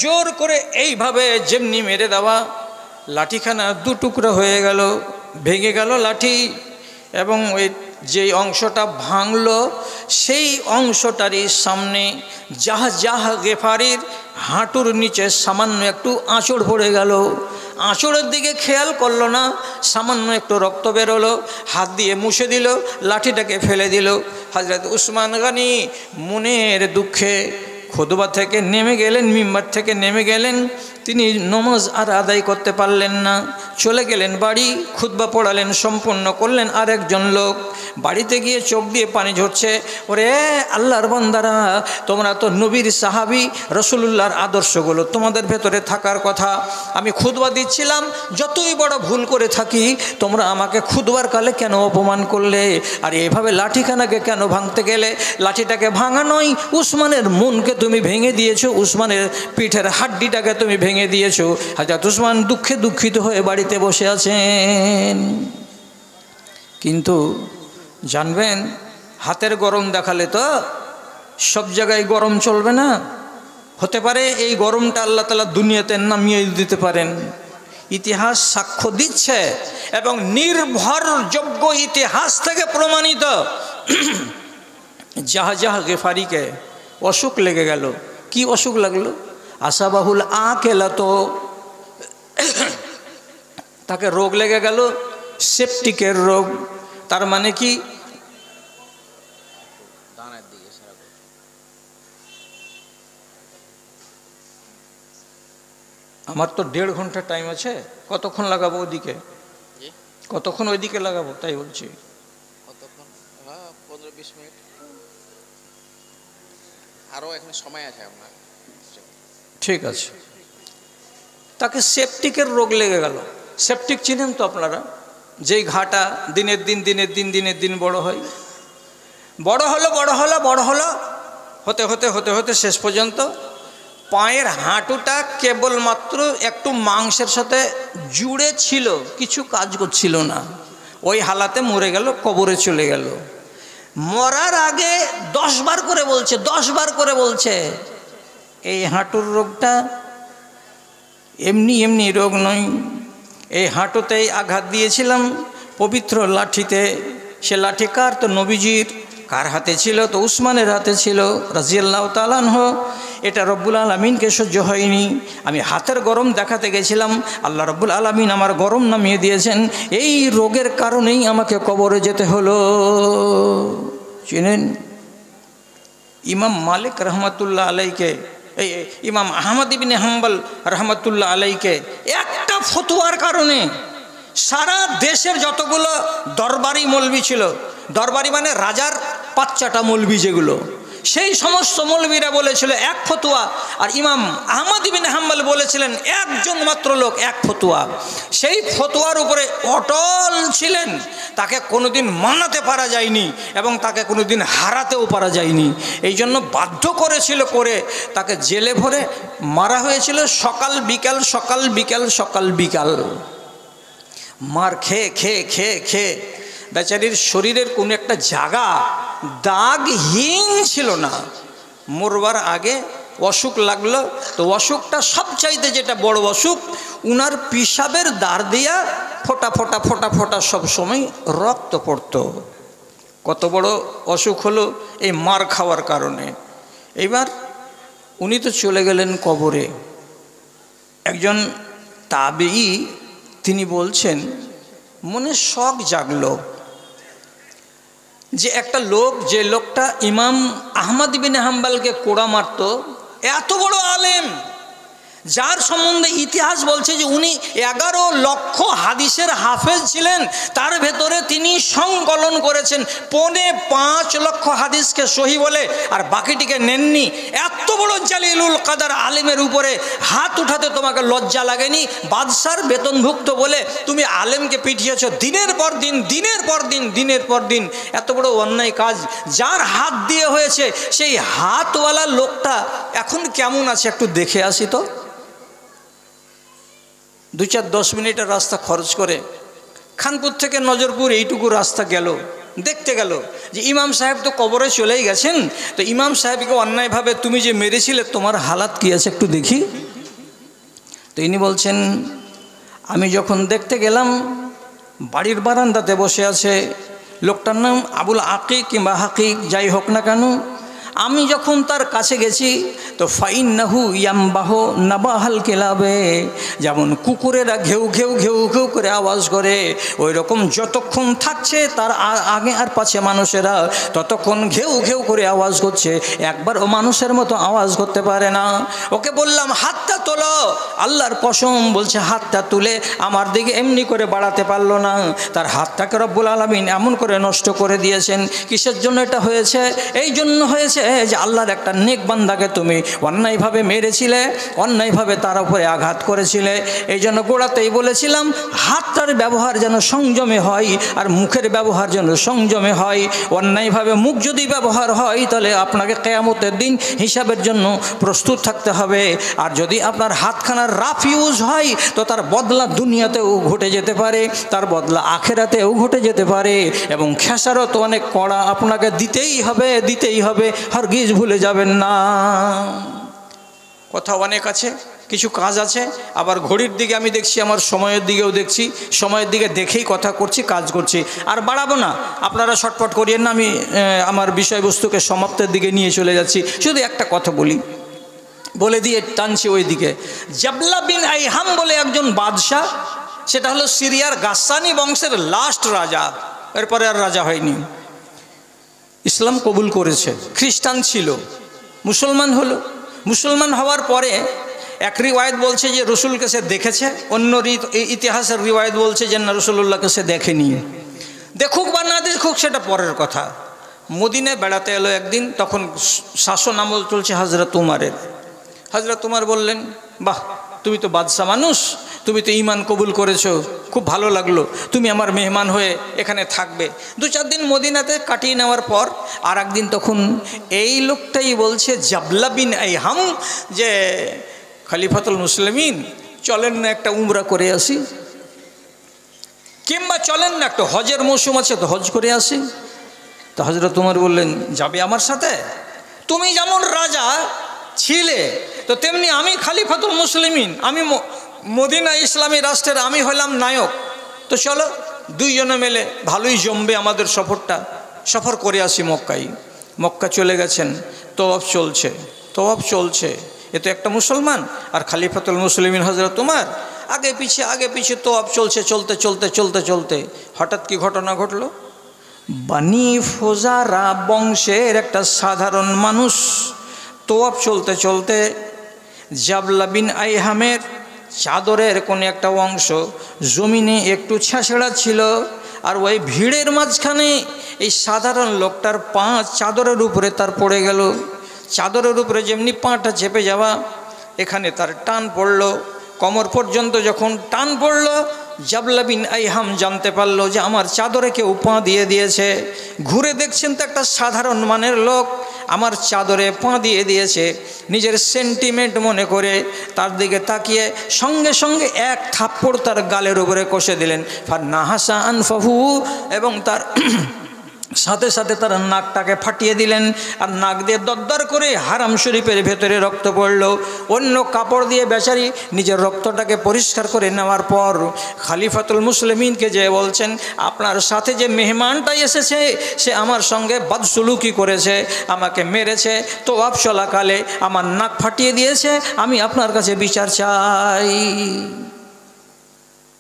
জোর করে এইভাবে যেমনি মেরে দেওয়া, লাঠিখানা দু টুকরা হয়ে গেল, ভেঙে গেল লাঠি। এবং ওই যেই অংশটা ভাঙলো সেই অংশটারই সামনে জাহজাহ গেফারির হাঁটুর নিচে সামান্য একটু আঁচড় পড়ে গেল। আঁচড়ের দিকে খেয়াল করলো না, সামান্য একটু রক্ত বেরোলো, হাত দিয়ে মুছে দিল, লাঠিটাকে ফেলে দিল। হযরত উসমান গনি মনের দুঃখে খুতবা থেকে নেমে গেলেন, মিম্বার থেকে নেমে গেলেন। তিনি নমাজ আর আদায় করতে পারলেন না, চলে গেলেন বাড়ি। খুতবা পড়ালেন, সম্পূর্ণ করলেন। আর একজন লোক বাড়িতে গিয়ে চোখ দিয়ে পানি ঝরছে, ওরে আল্লাহর বান্দারা, তোমরা তো নবীর সাহাবী, রাসূলুল্লাহর আদর্শগুলো তোমাদের ভেতরে থাকার কথা। আমি খুতবা দিচ্ছিলাম, যতই বড় ভুল করে থাকি তোমরা আমাকে খুতবার কালে কেন অপমান করলে? আর এভাবে লাঠিখানাকে কেন ভাঙতে গেলে? লাঠিটাকে ভাঙা নয়, উসমানের মনকে তুমি ভেঙে দিয়েছো, উসমানের পিঠের হাড্ডিটাকে তুমি ভেঙে দিয়েছো। হযরত উসমান দুঃখে দুঃখিত হয়ে বাড়িতে বসে আছেন। কিন্তু জানবেন, হাতের গরম দেখালে তো সব জায়গায় গরম চলবে না। হতে পারে এই গরমটা আল্লাহ তাআলা দুনিয়াতে নামিয়ে দিতে পারেন। ইতিহাস সাক্ষ্য দিচ্ছে এবং নির্ভরযোগ্য ইতিহাস থেকে প্রমাণিত, জাহজাহ গেফারিকে অসুখ লেগে গেল। কি অসুখ লাগলো? আসাবাহুল আকেলাতো, তাকে রোগ লেগে গেল, সেপটিকের রোগ। তার মানে কি? আমার তো 1.5 ঘন্টা টাইম আছে, কতক্ষণ লাগাবো ওদিকে? কতক্ষণ ওইদিকে লাগাবো তাই বলছি। 15-20 মিনিট আরও এখানে সময় আছে আপনার। ঠিক আছে। তাকে সেপটিকের রোগ লেগে গেল। সেপটিক চিনেন তো আপনারা? যেই ঘাটা দিনের দিন বড় হয়, বড় হলো হতে হতে হতে হতে শেষ পর্যন্ত পায়ের হাঁটুটা কেবলমাত্র একটু মাংসের সাথে জুড়ে ছিল, কিছু কাজ করছিল না। ওই হালাতে মরে গেল, কবরে চলে গেল। মরার আগে 10 বার করে বলছে এই হাঁটুর রোগটা এমনি রোগ নয়। এই হাঁটুতেই আঘাত দিয়েছিলাম পবিত্র লাঠিতে। সে লাঠি কার? তো নবীজির। কার হাতে ছিল? তো উসমানের হাতে ছিল রাদিয়াল্লাহু তাআলা আনহু। এটা রব্বুল আলামিনকে সহ্য হয়নি। আমি হাতের গরম দেখাতে গেছিলাম, আল্লাহ রব্বুল আলামিন আমার গরম নামিয়ে দিয়েছেন। এই রোগের কারণেই আমাকে কবরে যেতে হলো। চিনেন ইমাম মালিক রহমতুল্লাহ আলাইকে, এই ইমাম আহমদ ইবনে হাম্বল রহমতুল্লাহ আলাইকে একটা ফতোয়ার কারণে সারা দেশের যতগুলো দরবারি মৌলবি ছিল, দরবারি মানে রাজার বাচ্চাটা মৌলবি যেগুলো, সেই সমস্ত মৌলবীরা বলেছিল এক ফতোয়া, আর ইমাম আহমদ ইবনে হাম্বল বলেছিলেন একজন মাত্র লোক এক ফতোয়া। সেই ফতোয়ার উপরে অটল ছিলেন, তাকে কোনোদিন মানাতে পারা যায়নি এবং তাকে কোনোদিন হারাতেও পারা যায়নি। এই জন্য বাধ্য করেছিল, করে তাকে জেলে ভরে মারা হয়েছিল। সকাল বিকাল সকাল বিকাল সকাল বিকাল মার খেয়ে খেয়ে খেয়ে খেয়ে বেচারির শরীরের কোনো একটা জায়গা দাগহীন ছিল না। মরবার আগে অসুখ লাগলো, তো অসুখটা সবচাইতে যেটা বড় অসুখ, উনার পিসাবের দ্বার দিয়া ফোটা ফোটা ফোটা ফোটা সব সময় রক্ত পড়তো। কত বড় অসুখ হলো এই মার খাওয়ার কারণে। এইবার উনি তো চলে গেলেন কবরে। একজন তাবেঈ তিনি বলছেন, মনে শখ জাগলো যে একটা লোক, যে লোকটা ইমাম আহমদ ইবনে হাম্বলকে কোড়া মারত, এত বড় আলেম, যার সম্বন্ধে ইতিহাস বলছে যে উনি 11 লক্ষ হাদিসের হাফেজ ছিলেন, তার ভেতরে তিনি সংকলন করেছেন 5.5 লক্ষ হাদিসকে সহি বলে, আর বাকিটিকে নেননি। এত বড় জালিলুল কাদার আলেমের উপরে হাত উঠাতে তোমাকে লজ্জা লাগেনি? বাদশার বেতনভুক্ত বলে তুমি আলেমকে পিটিয়েছ দিনের পর দিন দিনের পর দিন দিনের পর দিন। এত বড় অন্যায় কাজ যার হাত দিয়ে হয়েছে, সেই হাতওয়ালা লোকটা এখন কেমন আছে একটু দেখে আসি তো। 2-4-10 মিনিটের রাস্তা খরচ করে খানপুর থেকে নজরপুর এইটুকু রাস্তা গেল, দেখতে গেল যে ইমাম সাহেব তো কবরে চলেই গেছেন, তো ইমাম সাহেবকে অন্যায়ভাবে তুমি যে মেরেছিলে তোমার হালাত কী আছে একটু দেখি। তো ইনি বলছেন, আমি যখন দেখতে গেলাম বাড়ির বারান্দাতে বসে আছে, লোকটার নাম আবুল আকিক কিংবা হাকিক যাই হোক না কেন, আমি যখন তার কাছে গেছি তো ফাইন্নাহু ইয়ামবাহু নাবাহাল কেলাবে, যেমন কুকুরেরা ঘেউ ঘেউ ঘেউ ঘেউ করে আওয়াজ করে, ওই রকম যতক্ষণ থাকছে তার আগে আর পাছে মানুষেরা ততক্ষণ ঘেউ ঘেউ করে আওয়াজ করছে, একবার ও মানুষের মতো আওয়াজ করতে পারে না। ওকে বললাম হাতটা তোলো, আল্লাহর কসম বলছে হাতটা তুলে আমার দিকে এমনি করে বাড়াতে পারলো না। তার হাতটাকে রব্বুল আলামিন এমন করে নষ্ট করে দিয়েছেন। কিসের জন্য এটা হয়েছে? এই জন্য হয়েছে যে আল্লাহর একটা নেক বান্দাকে তুমি অন্যায়ভাবে মেরেছিলে, অন্যায়ভাবে তার উপরে আঘাত করেছিলে। এই জন্য গোড়াতেই বলেছিলাম হাতটার ব্যবহার যেন সংযমে হয়, আর মুখের ব্যবহার যেন সংযমে হয়। অন্যায়ভাবে মুখ যদি ব্যবহার হয় তাহলে আপনাকে কিয়ামতের দিন হিসাবের জন্য প্রস্তুত থাকতে হবে। আর যদি আপনার হাতখানার রাফ ইউজ হয় তো তার বদলা দুনিয়াতেও ঘটে যেতে পারে, তার বদলা আখেরাতেও ঘটে যেতে পারে, এবং খেসারত অনেক কড়া আপনাকে দিতেই হবে, দিতেই হবে, হারগিজ ভুলে যাবেন না। কথা অনেক আছে, কিছু কাজ আছে, আবার ঘড়ির দিকে আমি দেখছি, আমার সময়ের দিকেও দেখছি, সময়ের দিকে দেখেই কথা করছি, কাজ করছি। আর বাড়াবো না, আপনারা শর্টপট করিয়েন না, আমি আমার বিষয়বস্তুকে সমাপ্তের দিকে নিয়ে চলে যাচ্ছি। শুধু একটা কথা বলে দিয়ে টানছি ওই দিকে। জাবলা বিন আইহাম বলে একজন বাদশাহ, সেটা হলো সিরিয়ার গাসসানি বংশের লাস্ট রাজা, এরপরে আর রাজা হয়নি। ইসলাম কবুল করেছে, খ্রিস্টান ছিল, মুসলমান হলো। মুসলমান হওয়ার পরে এক রিওয়ায়ত বলছে যে রসুলকে সে দেখেছে, অন্য ইতিহাসের রিওয়ায়ত বলছে যে না, রসুল্লাহকে সে দেখেনি। দেখুক বা না দেখুক সেটা পরের কথা। মদিনায় বেড়াতে এলো একদিন, তখন শাসন আমল চলছে হযরত উমারের। হযরত উমার বললেন, বাহ, তুমি তো বাদশা মানুষ, তুমি তো ঈমান কবুল করেছো, খুব ভালো লাগলো, তুমি আমার মেহমান হয়ে এখানে থাকবে। 2-4 দিন মদিনাতে কাটিয়ে নেওয়ার পর আর একদিন তখন এই লোকটাই বলছে, জাবলা বিন আইহাম, যে খলিফাতুল মুসলিমিন চলেন না একটা উমরা করে আসি, কিংবা চলেন না একটা হজের মৌসুম আছে তো হজ করে আসি। তো হযরত উমর বললেন, যাবে আমার সাথে? তুমি যেমন রাজা ছিলে তো তেমনি আমি খলিফাতুল মুসলিমিন, আমি মদিনা ইসলামী রাষ্ট্রের আমি হলাম নায়ক, তো চলো দুইজনে মিলে ভালোই জমবে আমাদের সফরটা, সফর করে আসি মক্কায়। মক্কা চলে গেছেন, তওয়াফ চলছে, এ তো একটা মুসলমান আর খলিফাতুল মুসলিমিন হযরত উমর, আগে পিছে তওয়াফ চলছে। চলতে হঠাৎ কি ঘটনা ঘটলো? বানি ফোজারা বংশের একটা সাধারণ মানুষ তওয়াফ চলতে জাবলা বিন আইহামের চাদরের কোন একটা অংশ জমিনে একটু ছেঁচড়া ছিল, আর ওই ভিড়ের মাঝখানে এই সাধারণ লোকটার পা চাদরের উপরে তার পড়ে গেল। চাদরের উপরে যেমনি পাটা চেপে যাওয়া, এখানে তার টান পড়ল, কোমর পর্যন্ত যখন টান পড়ল, জাবলা বিন আইহাম জানতে পারলো যে আমার চাদরে কেউ পা দিয়ে দিয়েছে। ঘুরে দেখছেন তো একটা সাধারণ মানের লোক আমার চাদরে পা দিয়ে দিয়েছে। নিজের সেন্টিমেন্ট মনে করে তার দিকে তাকিয়ে সঙ্গে সঙ্গে এক থাপ্পড় তার গালের উপরে কষে দিলেন। ফান্নাহাসা আনফাহু, এবং তার সাথে সাথে তার নাকটাকে ফাটিয়ে দিলেন। আর নাক দিয়ে দরদর করে হারাম শরীফের ভেতরে রক্ত পড়ল। অন্য কাপড় দিয়ে বেচারি নিজের রক্তটাকে পরিষ্কার করে নেওয়ার পর খলিফাতুল মুসলিমিনকে যে বলছেন, আপনার সাথে যে মেহমানটা এসেছে সে আমার সঙ্গে বদসলুকি করেছে, আমাকে মেরেছে, তো চলাকালে আমার নাক ফাটিয়ে দিয়েছে, আমি আপনার কাছে বিচার চাই।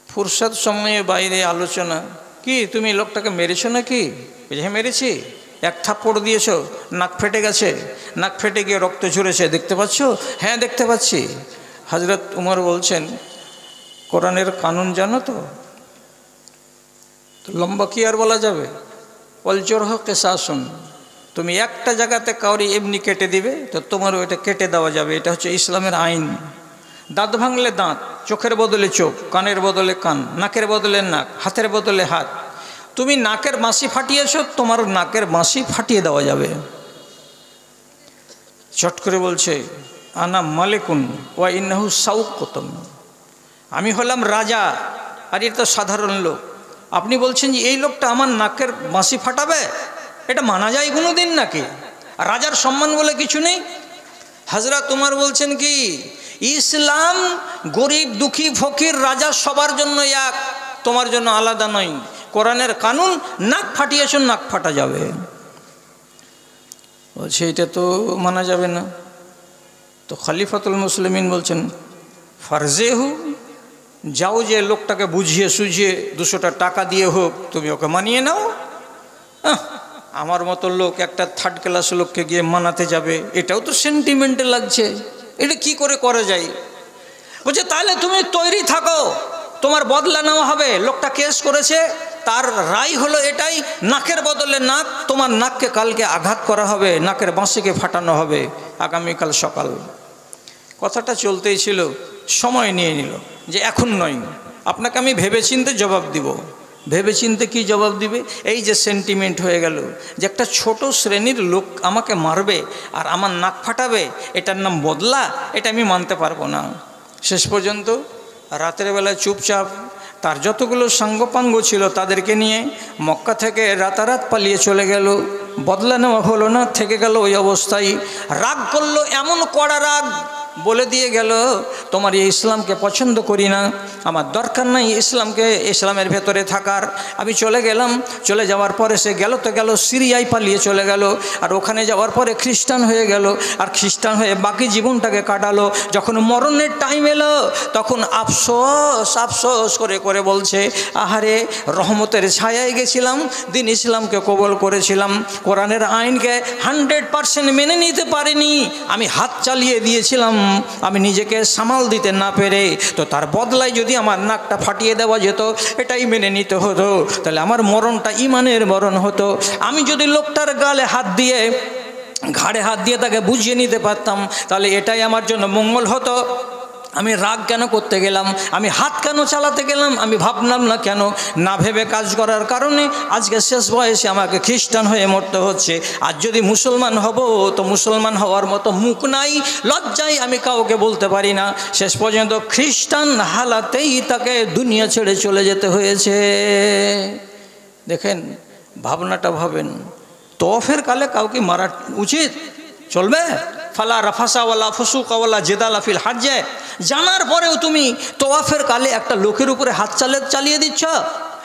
ফুরসত সময়ে বাইরে আলোচনা, কি তুমি লোকটাকে মেরেছো নাকি? হ্যাঁ মেরেছি। এক থাপ্পড় দিয়েছো, নাক ফেটে গেছে, নাক ফেটে গিয়ে রক্ত ঝরেছে, দেখতে পাচ্ছ? হ্যাঁ দেখতে পাচ্ছি। হযরত উমর বলছেন, কোরআনের কানুন জানো তো? লম্বা কি আর বলা যাবে? ওয়াল-জুরহু কিসাসুন, তুমি একটা জায়গাতে কাউরি এমনি কেটে দিবে তো তোমারও এটা কেটে দেওয়া যাবে। এটা হচ্ছে ইসলামের আইন। দাঁত ভাঙলে দাঁত, চোখের বদলে চোখ, কানের বদলে কান, নাকের বদলে নাক, হাতের বদলে হাত। তুমি নাকের বাঁশি ফাটিয়েছ, তোমার নাকের বাঁশি ফাটিয়ে দেওয়া যাবে। চট করে বলছে, আনা মালিকুন ওয়া ইন্নাহু সাউকুতুম, আমি হলাম রাজা আর এটা তো সাধারণ লোক। আপনি বলছেন যে এই লোকটা আমার নাকের বাঁশি ফাটাবে? এটা মানা যায় কোনো দিন নাকি? রাজার সম্মান বলে কিছু নেই? হযরত উমর বলছেন কি, ইসলাম গরিব দুঃখী ফকির রাজা সবার জন্য এক, তোমার জন্য আলাদা নয়। কোরআনের কানুন, নাক ফাটিয়েছ, নাক ফাটা যাবে। বলছে এটা তো মানা যাবে না। তো খলিফাতুল মুসলিমিন বলছেন, ফারজেহু, যাও যে লোকটাকে বুঝিয়ে সুঝিয়ে 200টা টাকা দিয়ে হোক তুমি ওকে মানিয়ে নাও। আমার মতো লোক একটা থার্ড ক্লাস লোককে গিয়ে মানাতে যাবে, এটাও তো সেন্টিমেন্টে লাগছে, এটা কি করে করা যায়? বলছে তাহলে তুমি তৈরি থাকো, তোমার বদলা নেওয়া হবে। লোকটা কেস করেছে, তার রায় হলো এটাই, নাকের বদলে নাক, তোমার নাককে কালকে আঘাত করা হবে, নাকের বাঁশিকে ফাটানো হবে আগামীকাল সকাল। কথাটা চলতেই ছিল, সময় নিয়ে নিল যে এখন নয়, আপনাকে আমি ভেবেচিন্তে জবাব দিব। ভেবেচিন্তে কি জবাব দিবে? এই যে সেন্টিমেন্ট হয়ে গেল যে একটা ছোট শ্রেণীর লোক আমাকে মারবে আর আমার নাক ফাটাবে, এটার নাম বদলা, এটা আমি মানতে পারবো না। শেষ পর্যন্ত রাতের বেলায় চুপচাপ তার যতগুলো সাঙ্গপাঙ্গ ছিল তাদেরকে নিয়ে মক্কা থেকে রাতারাত পালিয়ে চলে গেল। বদলা নেওয়া হলো না, থেকে গেল ওই অবস্থায়। রাগ করলো, এমন কড়া রাগ, বলে দিয়ে গেল তোমার এই ইসলামকে পছন্দ করি না, আমার দরকার নাই ইসলামকে, ইসলামের ভেতরে থাকার। আমি চলে গেলাম। চলে যাওয়ার পরে সে গেল তো গেল, সিরিয়ায় পালিয়ে চলে গেল। আর ওখানে যাওয়ার পরে খ্রিস্টান হয়ে গেল, আর খ্রিস্টান হয়ে বাকি জীবনটাকে কাটালো। যখন মরণের টাইম এলো তখন আফসোস আফসোস করে করে বলছে, আহারে রহমতের ছায়ায় গেছিলাম, দিন ইসলামকে কবুল করেছিলাম, কোরআনের আইনকে 100% মেনে নিতে পারিনি, আমি হাত চালিয়ে দিয়েছিলাম, আমি নিজেকে সামাল দিতে না পেরে। তো তার বদলায় যদি আমার নাকটা ফাটিয়ে দেওয়া যেত, এটাই মেনে নিতে হতো, তাহলে আমার মরণটা ইমানের মরণ হতো। আমি যদি লোকটার গালে হাত দিয়ে, ঘাড়ে হাত দিয়ে তাকে বুঝিয়ে নিতে পারতাম, তাহলে এটাই আমার জন্য মঙ্গল হতো। আমি রাগ কেন করতে গেলাম? আমি হাত কেন চালাতে গেলাম? আমি ভাবলাম না কেন? না ভেবে কাজ করার কারণে আজকে শেষ বয়সে আমাকে খ্রিস্টান হয়ে মরতে হচ্ছে। আর যদি মুসলমান হব তো মুসলমান হওয়ার মতো মুখ নাই, লজ্জায় আমি কাউকে বলতে পারি না। শেষ পর্যন্ত খ্রিস্টান হালাতেই তাকে দুনিয়া ছেড়ে চলে যেতে হয়েছে। দেখেন, ভাবনাটা ভাবেন, তওয়াফের কালে কাউকে মারা উচিত? চলবে? ফালা রাফাসা ওয়ালা ফুসুকা ওয়ালা জেদালা ফিল হাজ্জে, জানার পরেও তুমি তওয়াফের কালে একটা লোকের উপরে হাত চালিয়ে দিচ্ছ,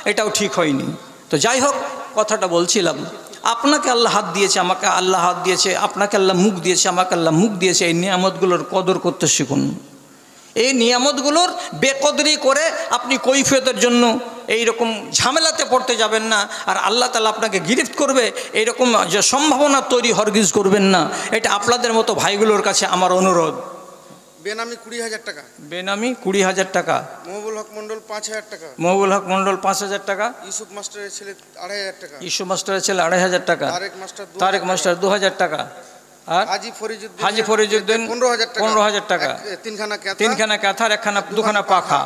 এটাও ঠিক হয়নি। তো যাই হোক, কথাটা বলছিলাম, আপনাকে আল্লাহ হাত দিয়েছে, আমাকে আল্লাহ হাত দিয়েছে, আপনাকে আল্লাহ মুখ দিয়েছে, আমাকে আল্লাহ মুখ দিয়েছে। এই নিয়ামতগুলোর কদর করতে শিখুন। এই নিয়ামতগুলোর বেকদরি করে আপনি কৈফিয়তের জন্য এইরকম ঝামেলাতে পড়তে যাবেন না। আর আল্লাহ তাআলা আপনাকে গিরফত করবে এইরকম যে সম্ভাবনা তৈরি হরগিজ করবেন না। এটা আপনাদের মতো ভাইগুলোর কাছে আমার অনুরোধ। বেনামি 20,000 টাকা, বেনামি 20,000 টাকা, মহবুল হক মন্ডল 5,000 টাকা, মহবুল হক মন্ডল 5,000 টাকা, ইউসুফ মাস্টারের ছেলে 2,500 টাকা, ইস্যু মাস্টারের ছেলে 2,500 টাকা, তারেক মাস্টার 2,000 টাকা, আর হাজি হাজি ফরিজউদ্দিন 15,000 টাকা, তিনখানা কাঁথার একখানা দুখানা পাখা।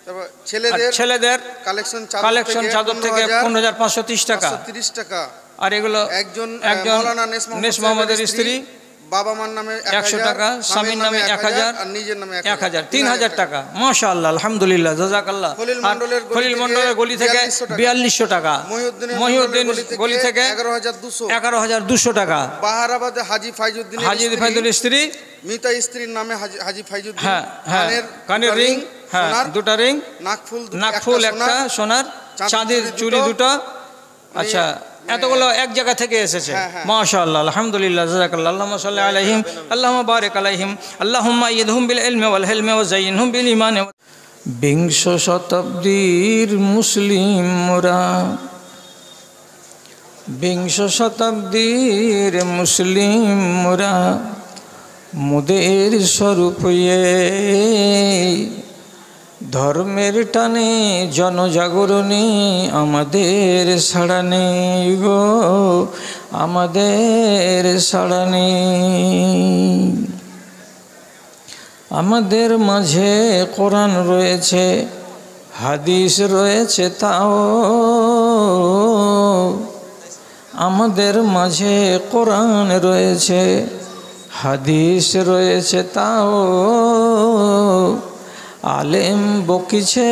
তারপর আর ছেলেদের কালেকশন চাদর থেকে 15,530 টাকা, 30 টাকা। আর এগুলো একজন মাওলানা নেস মোহাম্মদের স্ত্রী বাবা মার নামে 100 টাকা, স্বামীর নামে 1,000, আর নিজের নামে 1,000, 3,000 টাকা। মাশাআল্লাহ, আলহামদুলিল্লাহ, জাযাকাল্লাহ। খলিল মন্ডলের গলি থেকে 4,200 টাকা, মহিউদ্দিন গলি থেকে 11,200 টাকা, বাহারাবাদে হাজি ফাইজউদ্দিনের স্ত্রী মিতা স্ত্রীর নামে হাজি ফাইজউদ্দিন, হ্যাঁ হ্যাঁ, কানের রিং, হ্যাঁ দুটা রিং, নাকফুল একটা সোনার, চাঁদের চুড়ি দুটো। আচ্ছা, এতগুলো এক জায়গা থেকে এসেছে। মাশাআল্লাহ, আলহামদুলিল্লাহ, জাযাকাল্লাহ। আল্লাহুম্মা সাল্লি আলাইহিম, আল্লাহুম্মা বারিক আলাইহিম, আল্লাহুম্মা আইয়িদহুম বিল ইলমি ওয়াল হিলমি ওয়া যায়্যিনহুম বিল ঈমান। বিংশ শতাব্দীর মুসলিম মোরা, বিংশ শতাব্দীর মুসলিম মোরা, মোদের স্বরূপ ধর্মের টানে জনজাগরণে আমাদের ছাড়া নেই গো, আমাদের ছাড়া নেই। আমাদের মাঝে কোরআন রয়েছে, হাদিস রয়েছে, তাও আমাদের মাঝে কোরআন রয়েছে, হাদিস রয়েছে, তাও আলেম বকিছে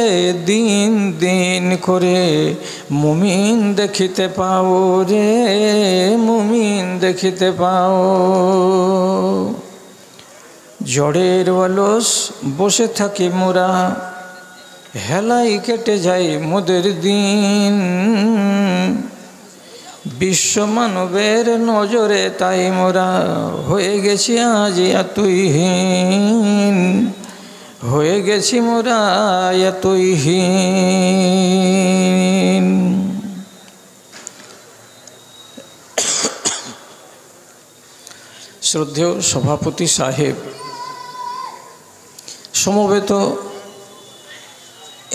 দিন দিন করে, মুমিন দেখিতে পাও রে, মুমিন দেখিতে পাও। জড়ের অলস বসে থাকি মোরা, হেলাই কেটে যায় মোদের দিন, বিশ্ব মানবের নজরে তাই মোরা হয়ে গেছি আজ এতইহীন, হয়ে গেছি মোরা এতইহীন। শ্রদ্ধেয় সভাপতি সাহেব, সমবেত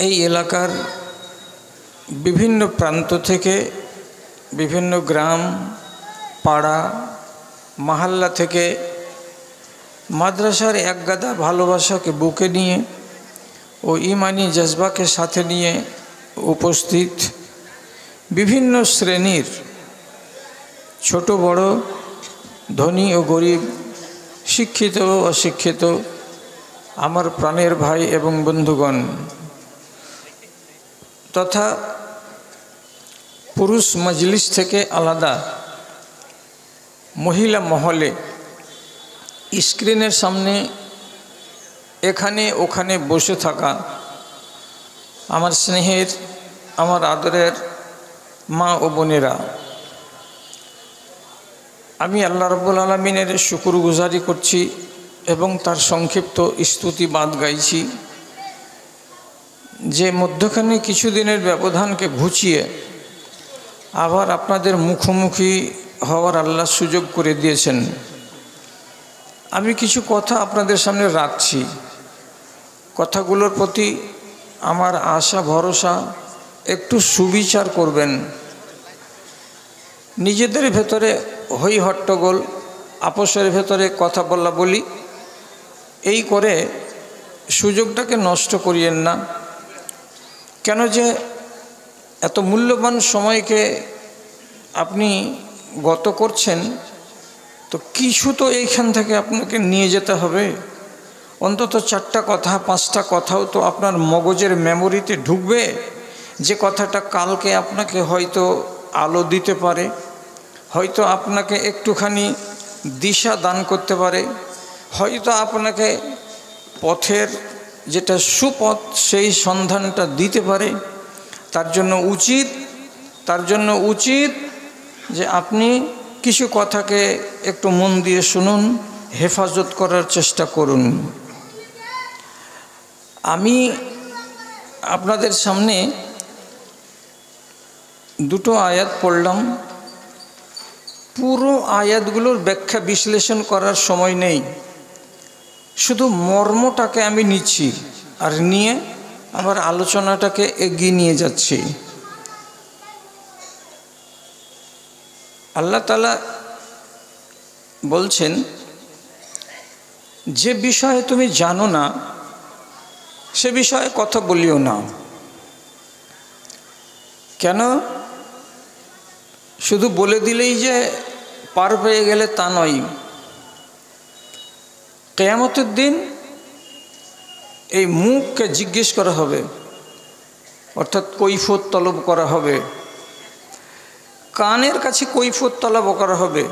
এই এলাকার বিভিন্ন প্রান্ত থেকে, বিভিন্ন গ্রাম পাড়া মহল্লা থেকে মাদ্রাসার একগাদা ভালোবাসাকে বুকে নিয়ে ও ইমানি জজবাকে সাথে নিয়ে উপস্থিত বিভিন্ন শ্রেণীর ছোট বড়, ধনী ও গরিব, শিক্ষিত ও অশিক্ষিত আমার প্রাণের ভাই এবং বন্ধুগণ, তথা পুরুষ মজলিস থেকে আলাদা মহিলা মহলে স্ক্রিনের সামনে এখানে ওখানে বসে থাকা আমার স্নেহের, আমার আদরের মা ও বোনেরা, আমি আল্লাহ রাব্বুল আলামিনের শুকরগুজারি করছি এবং তার সংক্ষিপ্ত স্তুতিবাদ গাইছি যে মধ্যখানে কিছুদিনের ব্যবধানকে ঘুচিয়ে আবার আপনাদের মুখোমুখি হওয়ার আল্লাহ সুযোগ করে দিয়েছেন। আমি কিছু কথা আপনাদের সামনে রাখছি, কথাগুলোর প্রতি আমার আশা ভরসা একটু সুবিচার করবেন। নিজেদের ভেতরে হই হট্টগোল, আপোষের ভেতরে কথা বলা বলি এই করে সুযোগটাকে নষ্ট করিয়েন না। কেন যে এত মূল্যবান সময়কে আপনি গত করছেন, তো কিছু তো এইখান থেকে আপনাকে নিয়ে যেতে হবে। অন্তত 4টা কথা 5টা কথাও তো আপনার মগজের মেমোরিতে ঢুকবে, যে কথাটা কালকে আপনাকে হয়তো আলো দিতে পারে, হয়তো আপনাকে একটুখানি দিশা দান করতে পারে, হয়তো আপনাকে পথের যেটা সুপথ সেই সন্ধানটা দিতে পারে। তার জন্য উচিত যে আপনি কিছু কথাকে একটু মন দিয়ে শুনুন, হেফাজত করার চেষ্টা করুন। আমি আপনাদের সামনে 2টো আয়াত পড়লাম, পুরো আয়াতগুলোর ব্যাখ্যা বিশ্লেষণ করার সময় নেই। শুধু মর্মটাকে আমি নিচ্ছি আর নিয়ে আমার আলোচনাটাকে এগিয়ে নিয়ে যাচ্ছি। আল্লাহ তাআলা বলছেন, যে বিষয়ে তুমি জানো না সে বিষয়ে কথা বলিও না। কেন? শুধু বলে দিলেই যে পার পেয়ে গেলে তা নয়। কিয়ামতের দিন এই মুখকে জিজ্ঞেস করা হবে, অর্থাৎ কৈফিয়ত তলব করা হবে। কানের কাছে কৈফিয়ত তলব করা হবে।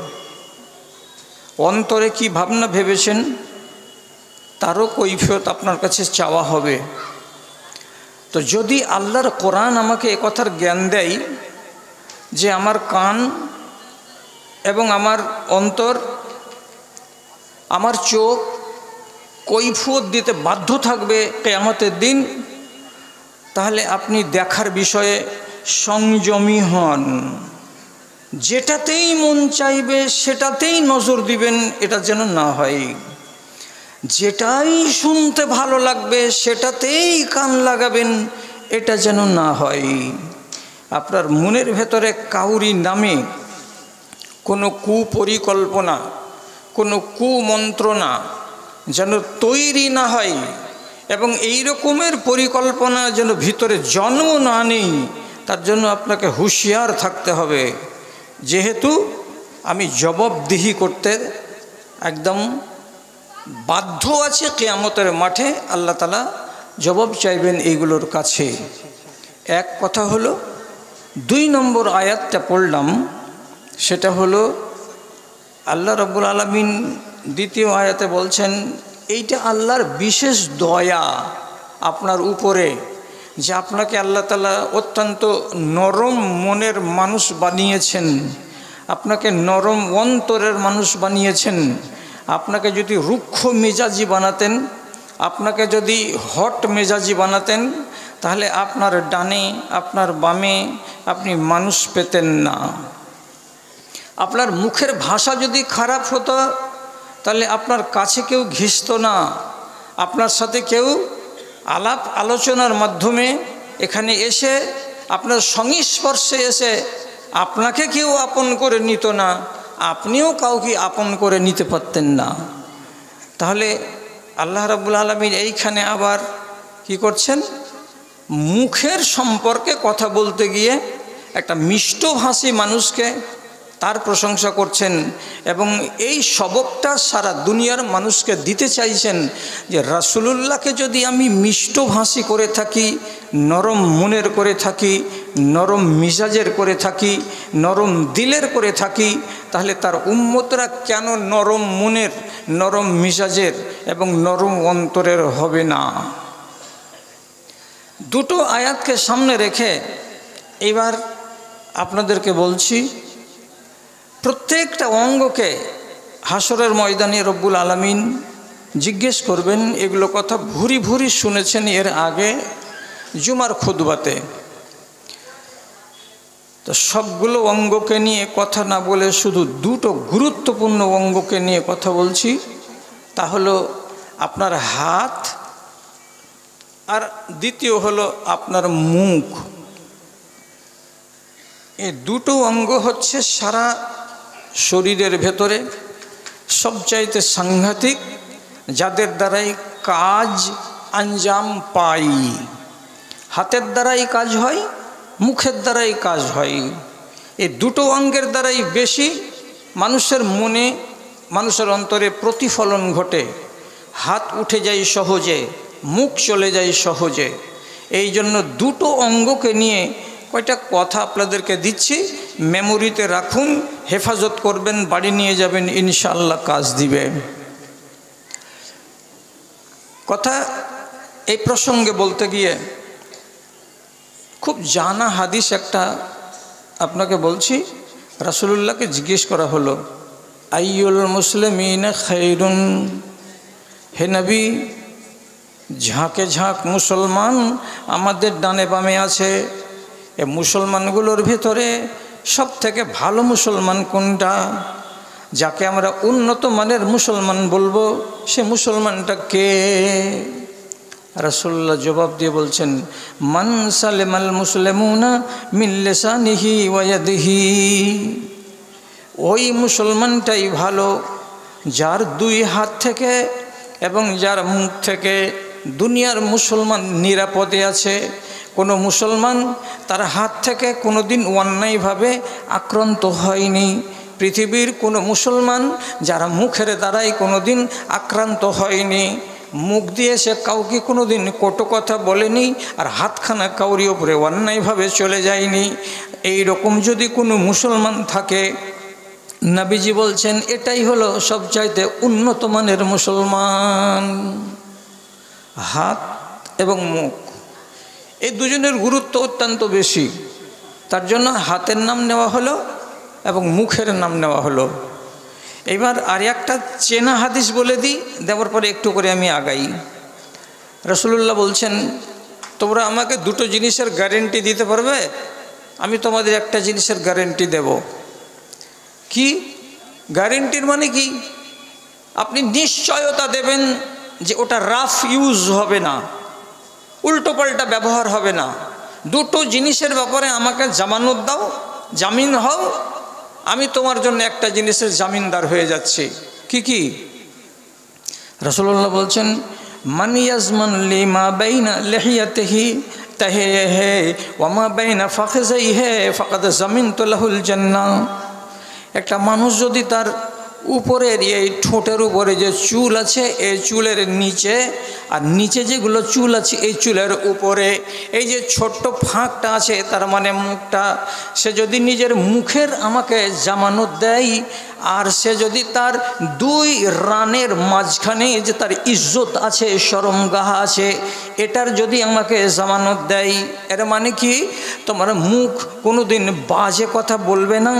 অন্তরে কি ভাবনা ভেবেছেন তারও কৈফিয়ত আপনার কাছে চাওয়া হবে। তো যদি আল্লাহর কোরআন আমাকে এ কথার জ্ঞান দেয় যে আমার কান এবং আমার অন্তর, আমার চোখ কৈফিয়ত দিতে বাধ্য থাকবে কিয়ামতের দিন, তাহলে আপনি দেখার বিষয়ে সংযমী হন। যেটাতেই মন চাইবে সেটাতেই নজর দিবেন, এটা যেন না হয়। যেটাই শুনতে ভালো লাগবে সেটাতেই কান লাগাবেন, এটা যেন না হয়। আপনার মনের ভেতরে কাউরি নামে কোনো কুপরিকল্পনা, কোনো কুমন্ত্রণা যেন তৈরি না হয়, এবং এই রকমের পরিকল্পনা যেন ভিতরে জন্ম না নেই, তার জন্য আপনাকে হুঁশিয়ার থাকতে হবে। যেহেতু আমি জবাবদিহি করতে একদম বাধ্য আছে কিয়ামতের মাঠে, আল্লাহ তাআলা জবাব চাইবেন এইগুলোর কাছে। এক কথা হলো, 2 নম্বর আয়াতটা পড়লাম, সেটা হলো আল্লাহ রাব্বুল আলামিন দ্বিতীয় আয়াতে বলছেন, এইটা আল্লাহর বিশেষ দয়া আপনার উপরে, যে আপনাকে আল্লাহ তাআলা অত্যন্ত নরম মনের মানুষ বানিয়েছেন, আপনাকে নরম অন্তরের মানুষ বানিয়েছেন। আপনাকে যদি রুক্ষ মেজাজি বানাতেন, আপনাকে যদি হট মেজাজি বানাতেন, তাহলে আপনার ডানে আপনার বামে আপনি মানুষ পেতেন না। আপনার মুখের ভাষা যদি খারাপ হতো তাহলে আপনার কাছে কেউ ঘিসত না, আপনার সাথে কেউ আলাপ আলোচনার মাধ্যমে এখানে এসে আপনার সংস্পর্শে এসে আপনাকে কেউ আপন করে নিত না, আপনিও কাউকে আপন করে নিতে পারতেন না। তাহলে আল্লাহ রাব্বুল আলামিন এইখানে আবার কি করছেন? মুখের সম্পর্কে কথা বলতে গিয়ে একটা মিষ্টভাষী মানুষকে তার প্রশংসা করছেন, এবং এই সবকটা সারা দুনিয়ার মানুষকে দিতে চাইছেন যে রাসূলুল্লাহকে যদি আমি মিষ্টভাষী করে থাকি, নরম মনের করে থাকি, নরম মিজাজের করে থাকি, নরম দিলের করে থাকি, তাহলে তার উম্মতরা কেন নরম মনের, নরম মিজাজের এবং নরম অন্তরের হবে না? দুটো আয়াতকে সামনে রেখে এবার আপনাদেরকে বলছি, প্রত্যেকটা অঙ্গকে হাসরের ময়দানে রব্বুল আলামিন জিজ্ঞেস করবেন। এগুলো কথা ভুরি ভুরি শুনেছেন এর আগে জুমার খুতবাতে। তো সবগুলো অঙ্গকে নিয়ে কথা না বলে শুধু দুটো গুরুত্বপূর্ণ অঙ্গকে নিয়ে কথা বলছি। তা হলো আপনার হাত, আর দ্বিতীয় হলো আপনার মুখ। এই দুটো অঙ্গ হচ্ছে সারা শরীরের ভেতরে সবচাইতে সাংঘাতিক, যাদের দ্বারাই কাজ আঞ্জাম পাই। হাতের দ্বারাই কাজ হয়, মুখের দ্বারাই কাজ হয়। এই দুটো অঙ্গের দ্বারাই বেশি মানুষের মনে, মানুষের অন্তরে প্রতিফলন ঘটে। হাত উঠে যায় সহজে, মুখ চলে যায় সহজে। এই জন্য দুটো অঙ্গকে নিয়ে কয়টা কথা আপনাদেরকে দিচ্ছি, মেমোরিতে রাখুন, হেফাজত করবেন, বাড়ি নিয়ে যাবেন, ইনশাআল্লাহ কাজ দিবে। কথা এই প্রসঙ্গে বলতে গিয়ে খুব জানা হাদিস একটা আপনাকে বলছি। রাসূলুল্লাহকে জিজ্ঞেস করা হলো, আইয়ুল মুসলিমিনা খায়রুন, হে নবী, ঝাঁকে ঝাঁক মুসলমান আমাদের ডানে বামে আছে, এ মুসলমানগুলোর ভেতরে সব থেকে ভালো মুসলমান কোনটা? যাকে আমরা উন্নত মানের মুসলমান বলবো, সে মুসলমানটা কে? রাসূলুল্লাহ জবাব দিয়ে বলছেন, মান সালিমাল মুসলিমুনা মিন লিসানিহি ওয়া ইয়াদিহি। ওই মুসলমানটাই ভালো যার দুই হাত থেকে এবং যার মুখ থেকে দুনিয়ার মুসলমান নিরাপদে আছে। কোনো মুসলমান তার হাত থেকে কোনো দিন অন্যায়ভাবে আক্রান্ত হয়নি। পৃথিবীর কোনো মুসলমান যারা মুখের দ্বারাই কোনো দিন আক্রান্ত হয়নি, মুখ দিয়ে সে কাউকে কোনো দিন কটু কথা বলেনি, আর হাতখানা কাউরি ওপরে অন্যায়ভাবে চলে যায়নি। এই রকম যদি কোনো মুসলমান থাকে, নবীজি বলছেন এটাই হলো সবচাইতে উন্নত মানের মুসলমান। হাত এবং মুখ এই দুজনের গুরুত্ব অত্যন্ত বেশি, তার জন্য হাতের নাম নেওয়া হলো এবং মুখের নাম নেওয়া হলো। এবার আর একটা চেনা হাদিস বলে দিই, দেওয়ার পরে একটু করে আমি আগাই। রাসূলুল্লাহ বলছেন, তোমরা আমাকে দুটো জিনিসের গ্যারেন্টি দিতে পারবে? আমি তোমাদের একটা জিনিসের গ্যারেন্টি দেব। কি গ্যারেন্টির মানে কি? আপনি নিশ্চয়তা দেবেন যে ওটা রাফ ইউজ হবে না, উল্টোপাল্টা ব্যবহার হবে না। দুটো জিনিসের ব্যাপারে আমাকে জামানত দাও, জামিন হও, আমি তোমার জন্য একটা জিনিসের জামিনদার হয়ে যাচ্ছি। কি কি? রাসূলুল্লাহ বলছেন, মান ইয়াজমান লিমা বাইনা লিহিয়াতিহি তাহিহে ওয়া মা বাইনা ফাখিযাইহি ফাকাদ জামিনতু লাহুল জান্নাহ। একটা মানুষ যদি তার উপরের এই ঠোঁটের উপরে যে চুল আছে, এই চুলের নিচে আর নিচে যেগুলো চুল আছে এই চুলের উপরে এই যে ছোট্ট ফাঁকটা আছে, তার মানে মুখটা, সে যদি নিজের মুখের আমাকে জামানত দেয়, আর সে যদি তার দুই রানের মাঝখানে যে তার ইজ্জত আছে, শরমগাহ আছে, এটার যদি আমাকে জামানত দেয়, এর মানে কি? তোমার মুখ কোনো দিন বাজে কথা বলবে না,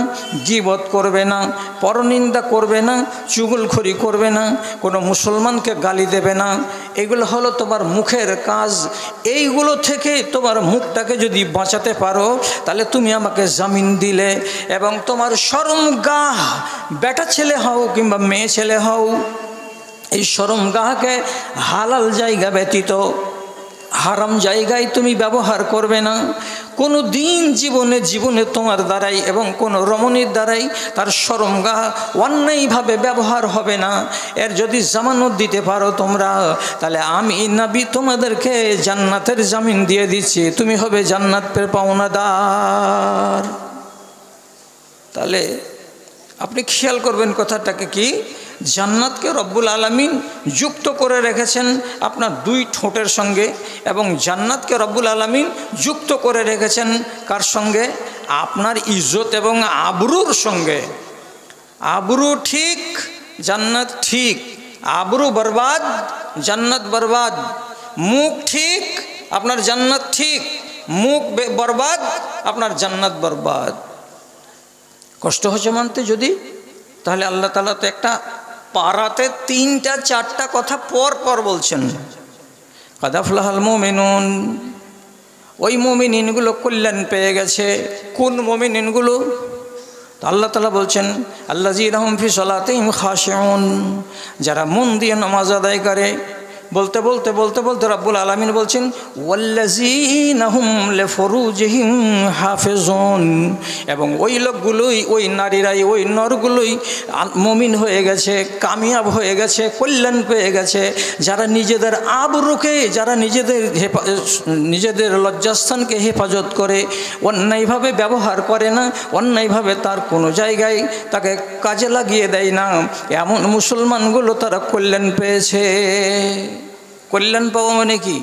গীবত করবে না, পরনিন্দা করবে না, চুগলখড়ি করবে না, কোনো মুসলমানকে গালি দেবে না। এগুলো হলো তোমার মুখের কাজ। এইগুলো থেকে তোমার মুখটাকে যদি বাঁচাতে পারো, তাহলে তুমি আমাকে জামিন দিলে। এবং তোমার শরমগাহ, বেটা ছেলে হও কিংবা মেয়ে ছেলে হও, এই শরমগাহকে হালাল জায়গা ব্যতীত হারাম জায়গায় তুমি ব্যবহার করবে না। কোনো দিন জীবনে তোমার দ্বারাই এবং কোনো রমণীর দ্বারাই তার শরমগাহ অন্যায়ভাবে ব্যবহার হবে না। এর যদি জামানত দিতে পারো তোমরা, তাহলে আমি নবী তোমাদেরকে জান্নাতের জামিন দিয়ে দিচ্ছি, তুমি হবে জান্নাতের পাওনাদার। তাহলে আপনি খেয়াল করবেন কথাটাকে, কি জান্নাতকে রব্বুল আলামিন যুক্ত করে রেখেছেন আপনার দুই ঠোঁটের সঙ্গে, এবং জান্নাতকে রব্বুল আলামিন যুক্ত করে রেখেছেন কার সঙ্গে? আপনার ইজ্জত এবং আবরুর সঙ্গে। আবরু ঠিক, জান্নাত ঠিক। আবরু বরবাদ, জান্নাত বরবাদ। মুখ ঠিক, আপনার জান্নাত ঠিক। মুখ বরবাদ, আপনার জান্নাত বরবাদ। কষ্ট হচ্ছে মানতে যদি? তাহলে আল্লাহ তাআলা তো একটা পারাতে 3-4টা কথা পর পর বলছেন। কাদ আফলাহাল মুমিনুন, ওই মুমিনিনগুলো কল্যাণ পেয়ে গেছে। কোন মুমিনিনগুলো? আল্লাহ তাআলা বলছেন, আল্লাযীনা হুম ফি সালাতিহিম খাশিউন, যারা মন দিয়ে নামাজ আদায় করে। বলতে বলতে বলতে বলতে রব্বুল আলামিন বলছেন, ওয়াল্লাযীনা হুম লিফুরুজিহিম হাফিজুন, এবং ওই লোকগুলোই, ওই নারীরাই, ওই নরগুলোই মুমিন হয়ে গেছে, কামিয়াব হয়ে গেছে, কল্যাণ পেয়ে গেছে, যারা নিজেদের আবরুকে, যারা নিজেদের লজ্জাস্থানকে হেফাজত করে, অন্যায়ভাবে ব্যবহার করে না, অন্যায়ভাবে তার কোনো জায়গায় তাকে কাজে লাগিয়ে দেয় না, এমন মুসলমানগুলো তারা কল্যাণ পেয়েছে। কল্যাণ পাওয়া মানে কি?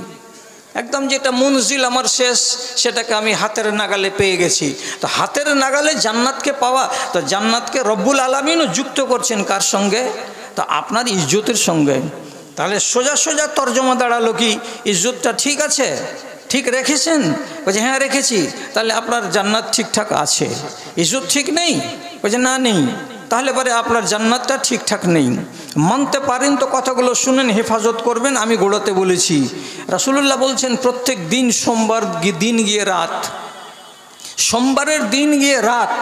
একদম যেটা মঞ্জিল আমার শেষ, সেটাকে আমি হাতের নাগালে পেয়ে গেছি। তো হাতের নাগালে জান্নাতকে পাওয়া, তো জান্নাতকে রব্বুল আলামিনও যুক্ত করছেন কার সঙ্গে? তো আপনার ইজ্জতের সঙ্গে। তাহলে সোজা সোজা তর্জমা দাঁড়ালো কি, ইজ্জতটা ঠিক আছে, ঠিক রেখেছেন? বলছে হ্যাঁ রেখেছি। তাহলে আপনার জান্নাত ঠিকঠাক আছে। ইজ্জত ঠিক নেই? বলছে না নেই। তাহলে পরে আপনার জান্নাতটা ঠিকঠাক নেই। মানতে পারেন তো কথাগুলো শুনেন, হেফাজত করবেন। আমি গোড়াতে বলেছি, রাসূলুল্লাহ বলছেন প্রত্যেক দিন সোমবার দিন গিয়ে রাত, সোমবারের দিন গিয়ে রাত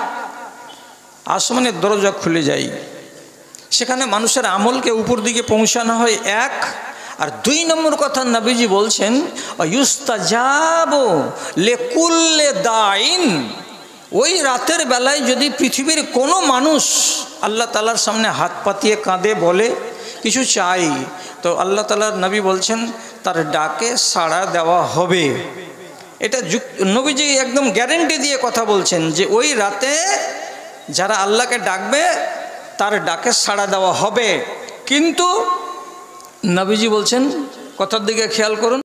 আসমানের দরজা খুলে যায়। সেখানে মানুষের আমলকে উপর দিকে পৌঁছানো হয় এক। আর 2 নম্বর কথা নবীজি বলছেন ইউস্তাজাবু লিকুল্লি দাইন, ওই রাতের বেলায় যদি পৃথিবীর কোনো মানুষ আল্লাহ তাআলার সামনে হাত পাতিয়ে কাঁদে, বলে কিছু চাই, তো আল্লাহ তাআলার নবী বলছেন তার ডাকে সাড়া দেওয়া হবে। এটা নবীজি একদম গ্যারেন্টি দিয়ে কথা বলছেন যে ওই রাতে যারা আল্লাহকে ডাকবে তার ডাকে সাড়া দেওয়া হবে। কিন্তু নবীজি বলছেন, কথার দিকে খেয়াল করুন,